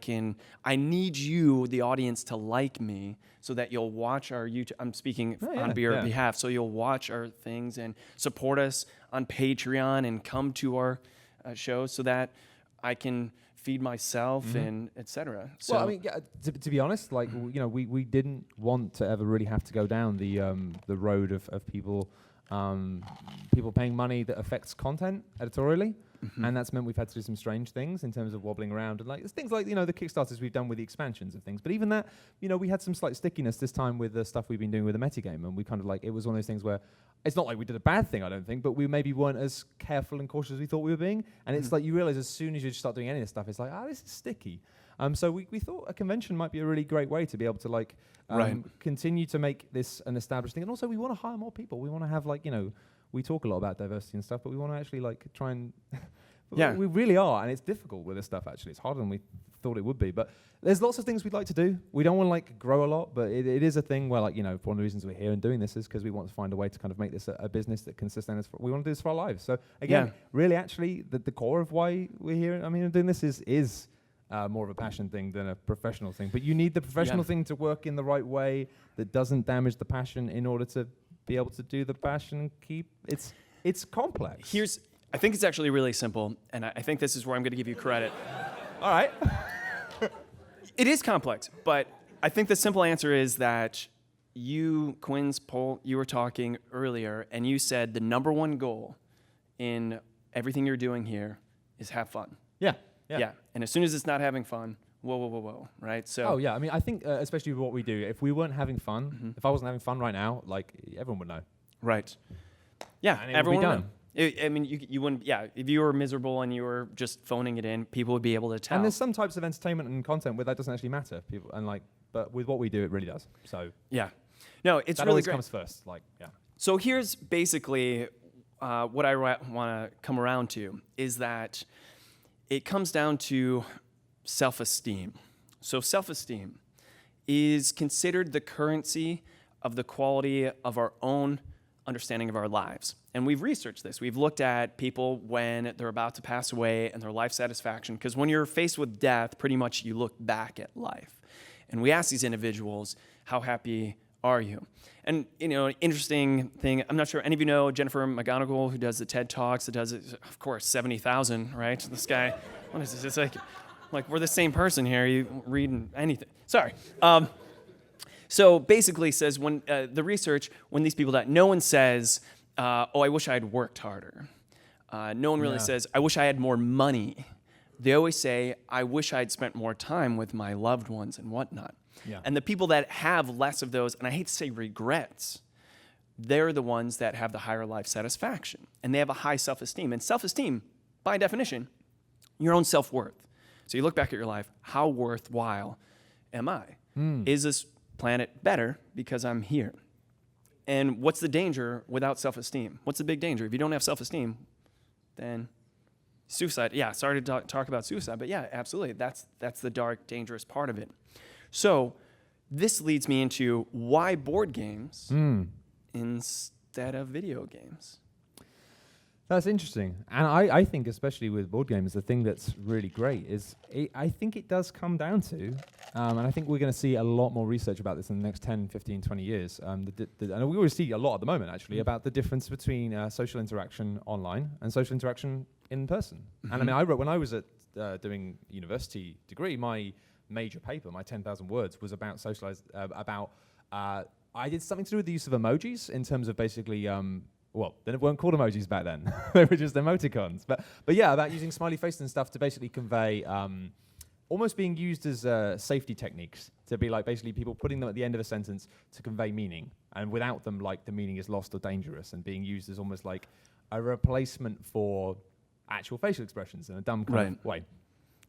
need you, the audience, to like me so that you'll watch our YouTube. I'm speaking on your behalf. So you'll watch our things and support us on Patreon and come to our shows so that I can feed myself and etc. So, well, I mean, to be honest, like we didn't want to ever really have to go down the road of people paying money that affects content editorially. And that's meant we've had to do some strange things in terms of wobbling around and like it's things like the Kickstarters we've done with the expansions of things. But even that, we had some slight stickiness this time with the stuff we've been doing with the metagame, and we kind of like it was one of those things where it's not like we did a bad thing, I don't think, but we maybe weren't as careful and cautious as we thought we were being. And it's like you realize as soon as you start doing any of this stuff, it's like this is sticky. So we thought a convention might be a really great way to be able to like continue to make this an established thing. And also we want to hire more people. We want to have we talk a lot about diversity and stuff, but we want to actually like try and we really are, and it's difficult with this stuff actually. It's harder than we thought it would be, but there's lots of things we'd like to do. We don't want to like grow a lot, but it is a thing where like one of the reasons we're here and doing this is because we want to find a way to kind of make this a business that can sustain us. We want to do this for our lives. So again, really actually the core of why we're here, doing this is more of a passion thing than a professional thing. But you need the professional thing to work in the right way that doesn't damage the passion in order to be able to do the passion and keep it's complex. I think it's actually really simple, and I think this is where I'm going to give you credit. All right. It is complex, but I think the simple answer is that Quinn's poll, you were talking earlier, and you said the number one goal in everything you're doing here is have fun. Yeah. And as soon as it's not having fun, whoa, right? So. Oh yeah, I think especially with what we do, if we weren't having fun, if I wasn't having fun right now, like everyone would know. Right. Yeah, and everyone would be done. You wouldn't. Yeah, if you were miserable and you were just phoning it in, people would be able to tell. And there's some types of entertainment and content where that doesn't actually matter. But with what we do, it really does. So yeah, no, it's that really always great. Comes first. So here's basically what I want to come around to is that it comes down to self-esteem. So self-esteem is considered the currency of the quality of our own understanding of our lives. And we've researched this. We've looked at people when they're about to pass away and their life satisfaction, because when you're faced with death, pretty much you look back at life. And we ask these individuals, how happy are you? And, an interesting thing, I'm not sure, any of you know Jennifer McGonigal, who does the TED Talks, that does it, of course, 70,000, right? This guy, what is this? It's like we're the same person here. You reading anything. Sorry. So basically says when the research, when these people die, no one says, I wish I had worked harder. No one really says, I wish I had more money. They always say, I wish I had spent more time with my loved ones and whatnot. Yeah. And the people that have less of those, and I hate to say regrets, they're the ones that have the higher life satisfaction. And they have a high self-esteem. And self-esteem, by definition, your own self-worth. So you look back at your life, how worthwhile am I? Is this planet better because I'm here? And what's the danger without self-esteem? What's the big danger? If you don't have self-esteem, then suicide. Yeah, sorry to talk about suicide, but yeah, absolutely. That's the dark, dangerous part of it. So this leads me into why board games instead of video games. That's interesting. And I think, especially with board games, the thing that's really great is I think it does come down to, and I think we're going to see a lot more research about this in the next 10, 15, 20 years. And we already see a lot at the moment, actually, about the difference between social interaction online and social interaction in person. And I mean, when I was at doing university degree, my major paper, my 10,000 words, was about I did something to do with the use of emojis in terms of basically... they weren't called emojis back then. They were just emoticons. But yeah, about using smiley faces and stuff to basically convey, almost being used as safety techniques, to be like basically people putting them at the end of a sentence to convey meaning. And without them, like the meaning is lost or dangerous, and being used as almost like a replacement for actual facial expressions in a dumb kind of way.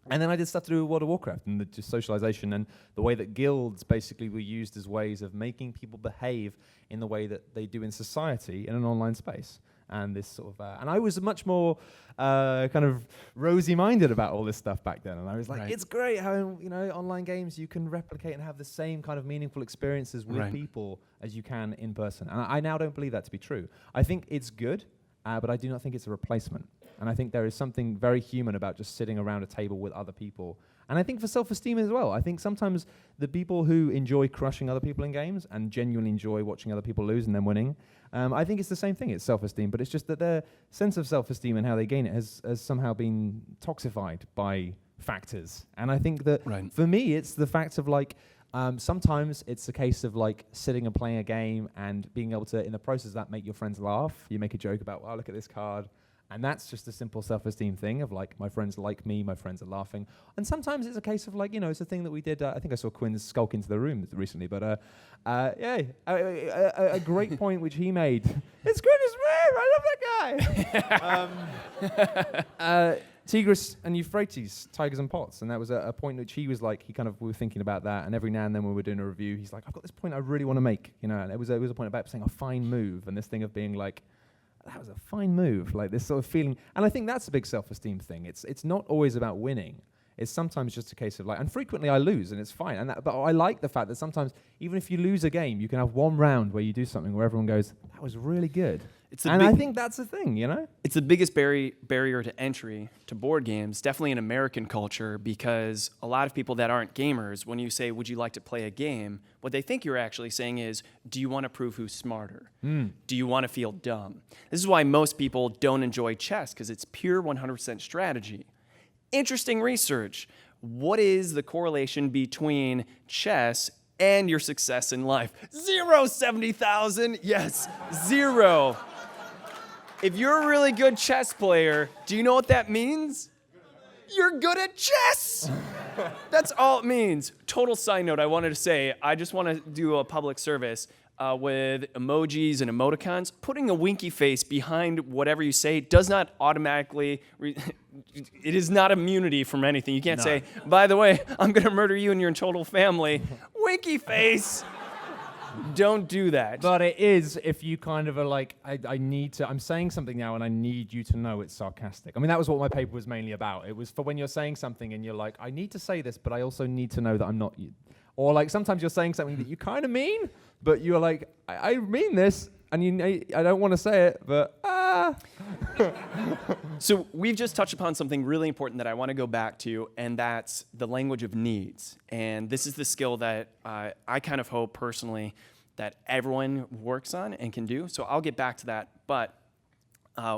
And then I did stuff to do with World of Warcraft and just socialization and the way that guilds basically were used as ways of making people behave in the way that they do in society in an online space. and this sort of, and I was much more kind of rosy-minded about all this stuff back then, and I was like, it's great how, you know, online games, you can replicate and have the same kind of meaningful experiences with people as you can in person. And I now don't believe that to be true. I think it's good, but I do not think it's a replacement. And I think there is something very human about just sitting around a table with other people. And I think for self-esteem as well. I think sometimes the people who enjoy crushing other people in games and genuinely enjoy watching other people lose and then winning, I think it's the same thing. It's self-esteem, but it's just that their sense of self-esteem and how they gain it has somehow been toxified by factors. And I think that for me, it's the fact of like, sometimes it's a case of like sitting and playing a game and being able to, in the process of that, make your friends laugh. You make a joke about, wow, look at this card. And that's just a simple self-esteem thing of like, my friends like me, my friends are laughing. And sometimes it's a case of like, you know, it's a thing that we did. I think I saw Quinn skulk into the room recently, but a great point which he made. It's Quinn, I love that guy. Tigris and Euphrates, Tigers and Pots. And that was a point which he was like, we were thinking about that. And every now and then when we were doing a review, he's like, I've got this point I really want to make. You know, and it was a point about saying a fine move and this thing of being like, that was a fine move, like this sort of feeling. And I think that's a big self-esteem thing. It's not always about winning. It's sometimes just a case of like, and frequently I lose and it's fine. And but I like the fact that sometimes, even if you lose a game, you can have one round where you do something where everyone goes, that was really good. And I think that's the thing, you know? It's the biggest barrier to entry to board games, definitely in American culture, because a lot of people that aren't gamers, when you say, would you like to play a game, what they think you're actually saying is, do you want to prove who's smarter? Do you want to feel dumb? This is why most people don't enjoy chess, because it's pure 100% strategy. Interesting research. What is the correlation between chess and your success in life? 70,000. Yes, 0. If you're a really good chess player, do you know what that means? You're good at chess. That's all it means. Total side note, I wanted to say, I just want to do a public service with emojis and emoticons. Putting a winky face behind whatever you say does not automatically, it is not immunity from anything. You can't say, by the way, I'm going to murder you and your total family. Winky face. Don't do that. But it is if you kind of are like, I'm saying something now and I need you to know it's sarcastic. I mean, that was what my paper was mainly about. It was for when you're saying something and you're like, I need to say this, but I also need to know that I'm not you. Or like sometimes you're saying something that you kind of mean, but you're like, I mean this, and I don't want to say it, but So we've just touched upon something really important that I want to go back to, and that's the language of needs. And this is the skill that I kind of hope personally that everyone works on and can do. So I'll get back to that. But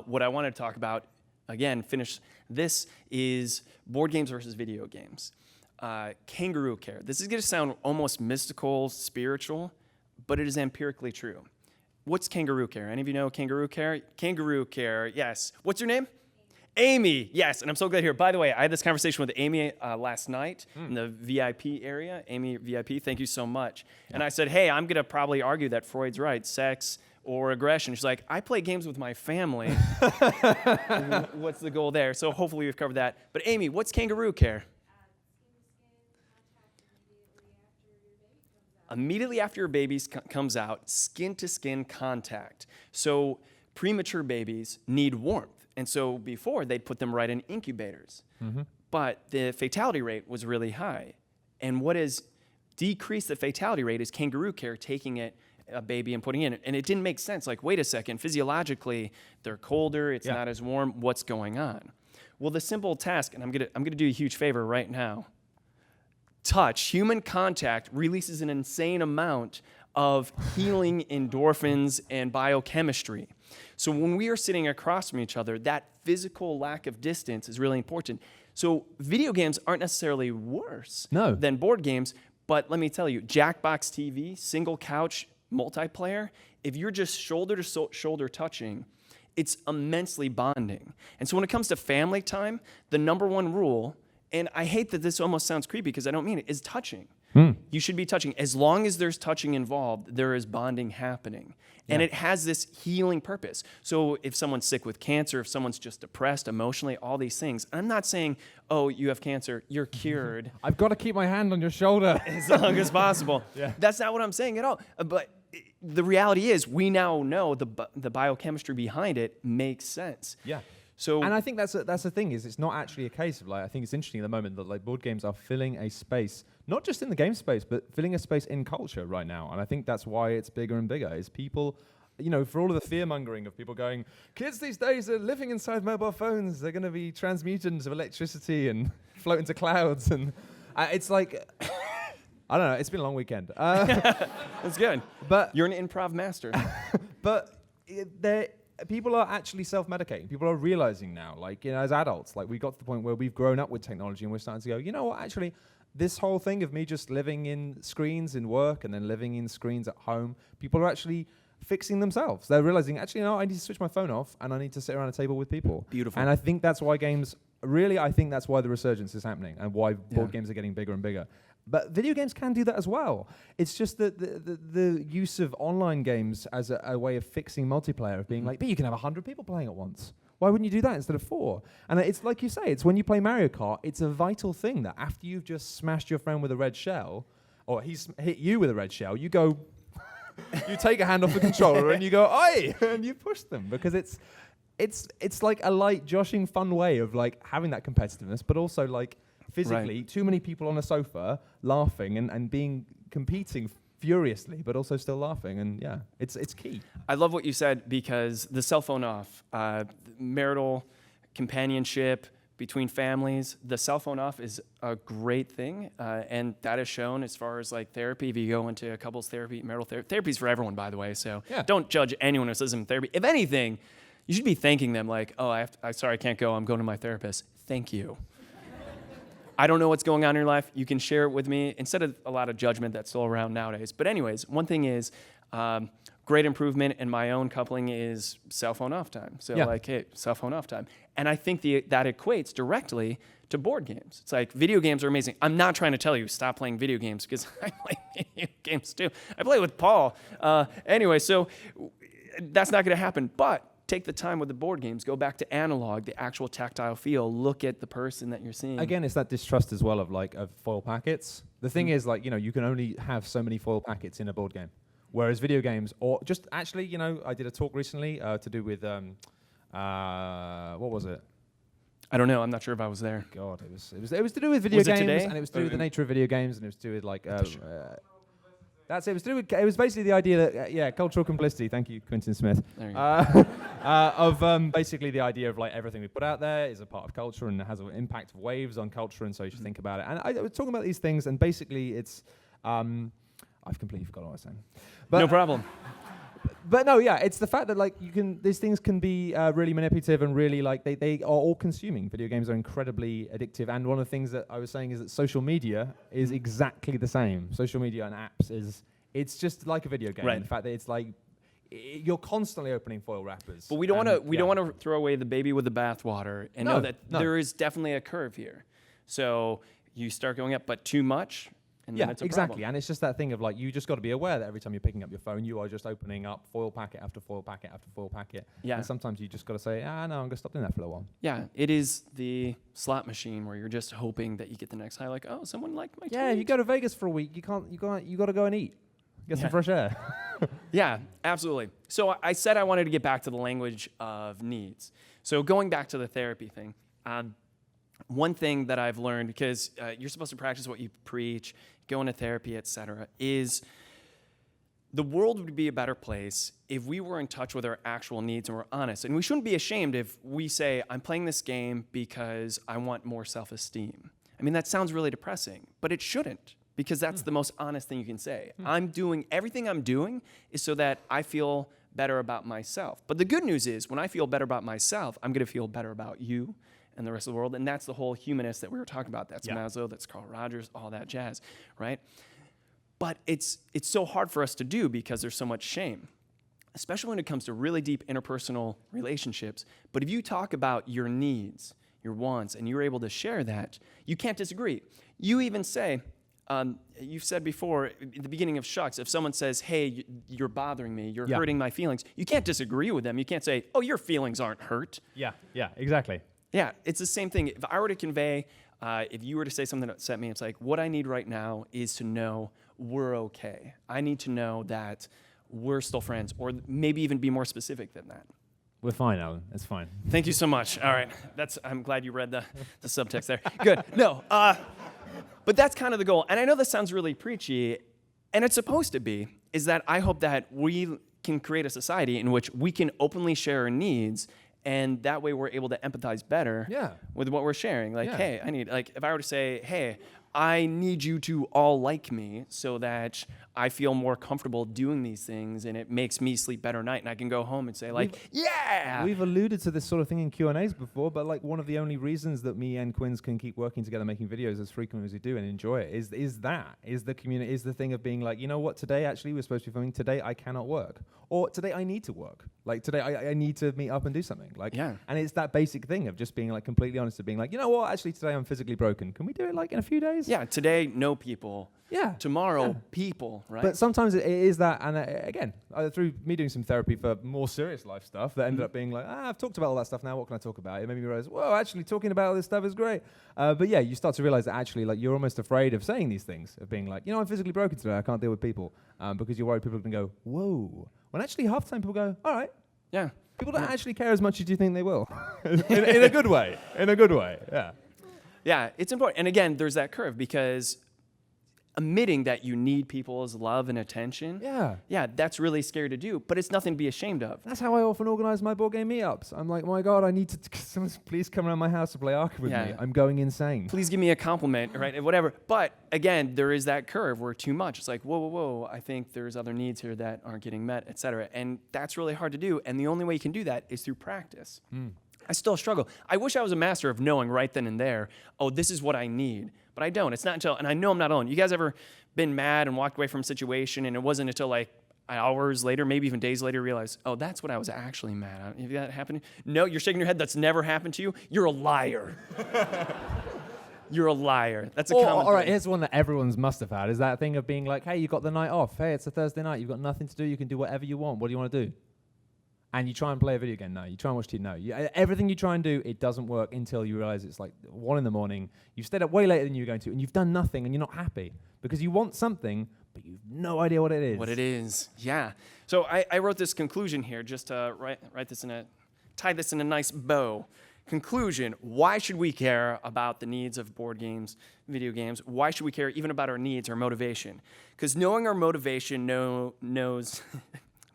what I want to talk about, again, finish this, is board games versus video games. Kangaroo care. This is going to sound almost mystical, spiritual, but it is empirically true. What's kangaroo care? Any of you know kangaroo care? Kangaroo care, yes. What's your name? Amy, yes, and I'm so glad here. By the way, I had this conversation with Amy last night in the VIP area. Amy, VIP, thank you so much. Yeah. And I said, hey, I'm going to probably argue that Freud's right, sex or aggression. She's like, I play games with my family. What's the goal there? So hopefully we've covered that. But Amy, what's kangaroo care? Immediately after your baby comes out, skin-to-skin contact. So premature babies need warmth. And so before, they'd put them right in incubators. Mm-hmm. But the fatality rate was really high. And what has decreased the fatality rate is kangaroo care, taking a baby and putting in it. And it didn't make sense. Like, wait a second, physiologically, they're colder, it's not as warm, what's going on? Well, the simple task, and I'm gonna do you a huge favor right now. Touch, human contact, releases an insane amount of healing endorphins and biochemistry. So when we are sitting across from each other, that physical lack of distance is really important. So video games aren't necessarily worse than board games, but let me tell you, Jackbox TV, single couch, multiplayer, if you're just shoulder to shoulder touching, it's immensely bonding. And so when it comes to family time, the number one rule, and I hate that this almost sounds creepy because I don't mean it, is touching. You should be touching. As long as there's touching involved, there is bonding happening. And it has this healing purpose. So if someone's sick with cancer, if someone's just depressed emotionally, all these things, I'm not saying, oh, you have cancer, you're cured. I've got to keep my hand on your shoulder. As long as possible. That's not what I'm saying at all. But the reality is, we now know the biochemistry behind it makes sense. Yeah. So, and I think that's the thing is it's not actually a case of like, I think it's interesting at the moment that like board games are filling a space, not just in the game space, but filling a space in culture right now. And I think that's why it's bigger and bigger is people, you know, for all of the fear mongering of people going, kids these days are living inside mobile phones. They're going to be transmutants of electricity and float into clouds. And it's like, I don't know. It's been a long weekend. that's good. But you're an improv master. But people are actually self-medicating. People are realizing now, like, you know, as adults, like we got to the point where we've grown up with technology and we're starting to go, you know what, actually, this whole thing of me just living in screens in work and then living in screens at home, people are actually fixing themselves. They're realizing, actually, no, I need to switch my phone off and I need to sit around a table with people. Beautiful. And I think that's why I think that's why the resurgence is happening and why board games are getting bigger and bigger. But video games can do that as well. It's just that the use of online games as a way of fixing multiplayer, of being like, but you can have 100 people playing at once. Why wouldn't you do that instead of 4? And it's like you say, it's when you play Mario Kart, it's a vital thing that after you've just smashed your friend with a red shell, or he's hit you with a red shell, you go, you take a hand off the controller and you go, oi, and you push them because it's like a light, joshing, fun way of like having that competitiveness, but also like physically, too many people on a sofa laughing and competing furiously, but also still laughing. And yeah, it's key. I love what you said because the cell phone off, marital companionship between families, the cell phone off is a great thing. And that is shown as far as like therapy. If you go into a couples therapy, marital therapy is for everyone, by the way. So don't judge anyone who says I'm in therapy. If anything, you should be thanking them like, oh, I'm sorry, I can't go. I'm going to my therapist. Thank you. I don't know what's going on in your life. You can share it with me instead of a lot of judgment that's still around nowadays. But anyways, one thing is great improvement in my own coupling is cell phone off time. So like, hey, cell phone off time. And I think that equates directly to board games. It's like video games are amazing. I'm not trying to tell you stop playing video games because I play video games too. I play with Paul. Anyway, so that's not going to happen. But take the time with the board games, go back to analog, the actual tactile feel, look at the person that you're seeing. Again, it's that distrust as well of foil packets. The thing is, like, you know, you can only have so many foil packets in a board game. Whereas video games, or just actually, you know, I did a talk recently to do with, what was it? I don't know. I'm not sure if I was there. God, it was to do with video games, today? And it was to do with the nature of video games, and it was to do with like that's it. It was basically the idea that cultural complicity. Thank you, Quentin Smith. There you go. Of basically the idea of like everything we put out there is a part of culture and it has an impact of waves on culture, and so you should think about it. And I was talking about these things, and basically it's I've completely forgotten what I was saying. But no problem. But no, yeah, it's the fact that like these things can be really manipulative and really like they are all consuming. Video games are incredibly addictive, and one of the things that I was saying is that social media is exactly the same. Social media and apps it's just like a video game. Right. The fact that it's like you're constantly opening foil wrappers. But we don't want to throw away the baby with the bathwater and know that there is definitely a curve here. So you start going up, but too much. And then it's a exactly. problem. And it's just that thing of like, you just got to be aware that every time you're picking up your phone, you are just opening up foil packet after foil packet after foil packet. Yeah. And sometimes you just got to say, no, I'm going to stop doing that for a little while. Yeah, it is the slot machine where you're just hoping that you get the next high. Like, oh, someone liked my tweet. Yeah, you go to Vegas for a week, you got to go and eat. Get some fresh air. Yeah, absolutely. So I said I wanted to get back to the language of needs. So going back to the therapy thing, one thing that I've learned, because you're supposed to practice what you preach, go into therapy, etc., is the world would be a better place if we were in touch with our actual needs and we're honest. And we shouldn't be ashamed if we say, I'm playing this game because I want more self-esteem. I mean, that sounds really depressing, but it shouldn't, because that's the most honest thing you can say. Everything I'm doing is so that I feel better about myself. But the good news is, when I feel better about myself, I'm going to feel better about you and the rest of the world. And that's the whole humanist that we were talking about. That's Maslow, that's Carl Rogers, all that jazz, right? But it's so hard for us to do because there's so much shame, especially when it comes to really deep interpersonal relationships. But if you talk about your needs, your wants, and you're able to share that, you can't disagree. You even say, you've said before, at the beginning of SHUX, if someone says, hey, you're bothering me, you're hurting my feelings, you can't disagree with them. You can't say, oh, your feelings aren't hurt. Yeah, exactly. Yeah, it's the same thing. If I were to convey, if you were to say something that upset me, it's like, what I need right now is to know we're okay. I need to know that we're still friends, or maybe even be more specific than that. We're fine, Alan. It's fine. Thank you so much. All right. I'm glad you read the subtext there. Good. No, but that's kind of the goal. And I know this sounds really preachy, and it's supposed to be, is that I hope that we can create a society in which we can openly share our needs, and that way we're able to empathize better with what we're sharing. Like, hey, if I were to say, hey, I need you to all like me so that I feel more comfortable doing these things and it makes me sleep better at night, and I can go home and say We've alluded to this sort of thing in Q&As before, but like one of the only reasons that me and Quinns can keep working together making videos as frequently as we do and enjoy it is the community, is the thing of being like, you know what, today actually we're supposed to be filming, today I cannot work, or today I need to work, like today I need to meet up and do something, like, and it's that basic thing of just being like completely honest, of being like, you know what, actually today I'm physically broken, can we do it like in a few days? Yeah, today no people. Tomorrow people, right? But sometimes it is that, and again, through me doing some therapy for more serious life stuff, that ended up being like, I've talked about all that stuff now, what can I talk about? It made me realize, whoa, actually talking about all this stuff is great. But yeah, you start to realize that actually, like, you're almost afraid of saying these things, of being like, you know, I'm physically broken today, I can't deal with people, because you're worried people are going to go, whoa. When actually half the time people go, all right. Yeah. People don't actually care as much as you think they will. in a good way. In a good way, yeah. Yeah, it's important. And again, there's that curve, because admitting that you need people's love and attention, that's really scary to do, but it's nothing to be ashamed of. That's how I often organize my board game meetups. I'm like, my God, I need to, someone please come around my house to play Arkham with me. I'm going insane. Please give me a compliment, right? Whatever. But again, there is that curve where too much. It's like, whoa, I think there's other needs here that aren't getting met, et cetera. And that's really hard to do. And the only way you can do that is through practice. I still struggle. I wish I was a master of knowing right then and there, oh, this is what I need. But I don't. It's not until, and I know I'm not alone. You guys ever been mad and walked away from a situation, and it wasn't until like hours later, maybe even days later, realize, oh, that's what I was actually mad at. Have that happened? No, you're shaking your head. That's never happened to you. You're a liar. You're a liar. That's a common all right, thing. here's one that everyone's must have had, is that thing of being like, hey, you got the night off. Hey, it's a Thursday night. You've got nothing to do. You can do whatever you want. What do you want to do? And you try and play a video game, no. You try and watch TV, no. Everything you try and do, it doesn't work until you realize it's like 1 a.m. You've stayed up way later than you were going to, and you've done nothing, and you're not happy because you want something, but you've no idea what it is. What it is, yeah. So I wrote this conclusion here just to tie this in a nice bow. Conclusion: why should we care about the needs of board games, video games? Why should we care even about our needs, our motivation? Because knowing our motivation knows.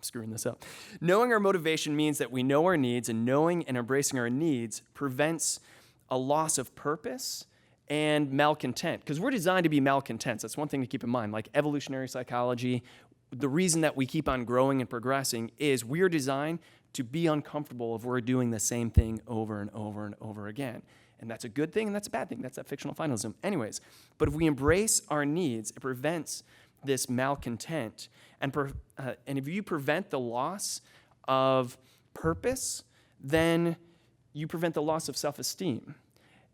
Screwing this up. Knowing our motivation means that we know our needs, and knowing and embracing our needs prevents a loss of purpose and malcontent. Because we're designed to be malcontents. That's one thing to keep in mind. Like evolutionary psychology, the reason that we keep on growing and progressing is we're designed to be uncomfortable if we're doing the same thing over and over and over again. And that's a good thing and that's a bad thing. That's that fictional finalism. Anyways, but if we embrace our needs, it prevents this malcontent. And if you prevent the loss of purpose, then you prevent the loss of self-esteem.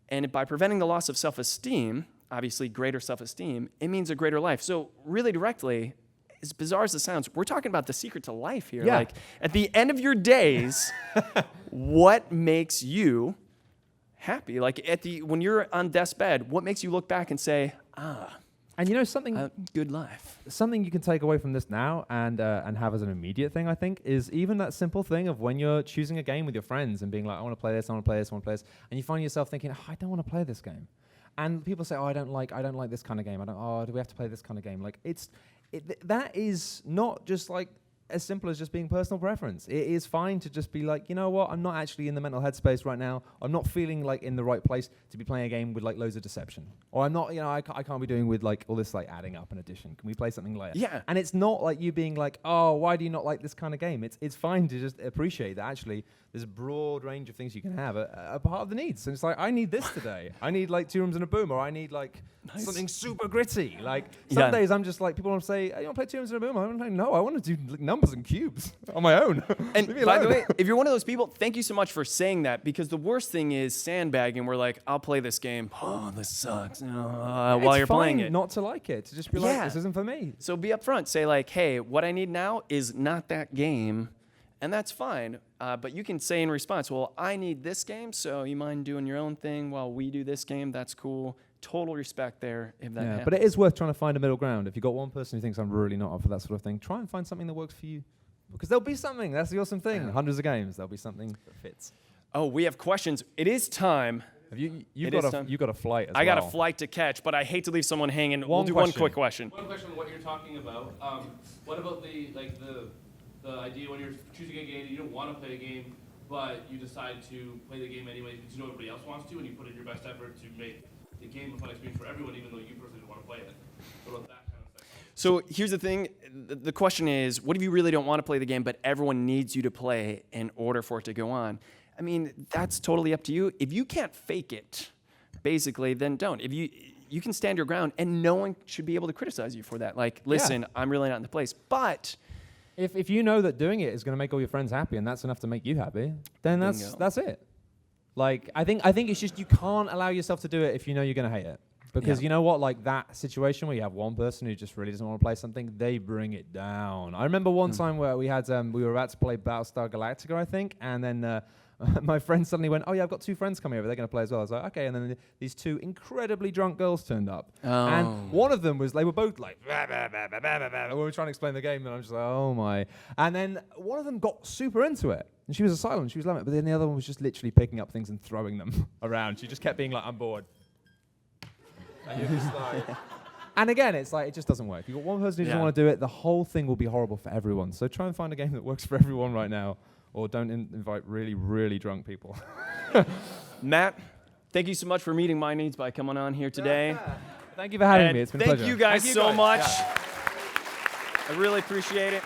And by preventing the loss of self-esteem, obviously greater self-esteem, it means a greater life. So really directly, as bizarre as it sounds, we're talking about the secret to life here. Yeah. Like at the end of your days, what makes you happy? Like when you're on death's bed, what makes you look back and say, and you know something, good life. Something you can take away from this now and have as an immediate thing, I think, is even that simple thing of when you're choosing a game with your friends and being like, I want to play this, I want to play this, I want to play this, and you find yourself thinking, I don't want to play this game. And people say, I don't like this kind of game. Do we have to play this kind of game? Like that is not just like as simple as just being personal preference. It is fine to just be like, you know what, I'm not actually in the mental headspace right now. I'm not feeling like in the right place to be playing a game with like loads of deception. Or I'm not, I can't be doing with like all this like adding up and addition. Can we play something later? Yeah. And it's not like you being like, why do you not like this kind of game? It's fine to just appreciate that actually there's a broad range of things you can have a part of the needs. And it's like, I need this today. I need like 2 rooms and a boom, or I need like something super gritty. Like some days I'm just like, people want to say, you want to play 2 rooms and a boom? I'm like, no, I want to do like, numbers and cubes on my own. And by the way, if you're one of those people, thank you so much for saying that, because the worst thing is sandbagging. We're like, I'll play this game. Oh, this sucks. While you're playing it. Not to like it. To just be like, this isn't for me. So be upfront. Say like, hey, what I need now is not that game. And that's fine. But you can say in response, well, I need this game, so you mind doing your own thing while we do this game? That's cool. Total respect there if that happens. But it is worth trying to find a middle ground. If you've got one person who thinks I'm really not up for that sort of thing, try and find something that works for you. Because there'll be something. That's the awesome thing. Hundreds of games. There'll be something that fits. Oh, we have questions. It is time. You've got a flight as well. I got a flight to catch, but I hate to leave someone hanging. We'll do one quick question. One question on what you're talking about. What about the idea when you're choosing a game, you don't want to play a game, but you decide to play the game anyway because you know everybody else wants to, and you put in your best effort to make the game a fun experience for everyone, even though you personally don't want to play it. What about that kind of thing? So here's the thing. The question is, what if you really don't want to play the game, but everyone needs you to play in order for it to go on? I mean, that's totally up to you. If you can't fake it, basically, then don't. If you can stand your ground, and no one should be able to criticize you for that. Like, listen, I'm really not in the place. But if you know that doing it is going to make all your friends happy, and that's enough to make you happy, then that's it. Like, I think it's just you can't allow yourself to do it if you know you're going to hate it. Because you know what, like that situation where you have one person who just really doesn't want to play something, they bring it down. I remember one time where we were about to play Battlestar Galactica, I think, and then my friend suddenly went, oh yeah, I've got 2 friends coming over, they're going to play as well. I was like, okay, and then these 2 incredibly drunk girls turned up. Oh. And one of them they were both like, bah, bah, bah, bah, bah, bah, bah. We were trying to explain the game, and I'm just like, oh my. And then one of them got super into it. And she was silent, she was loving it, but then the other one was just literally picking up things and throwing them around. She just kept being like, I'm bored. And you're just like... And again, it's like, it just doesn't work. You've got one person who doesn't want to do it, the whole thing will be horrible for everyone. So try and find a game that works for everyone right now, or don't invite really, really drunk people. Matt, thank you so much for meeting my needs by coming on here today. Thank you for having me. It's been a pleasure. Thank you guys so much. Yeah. I really appreciate it.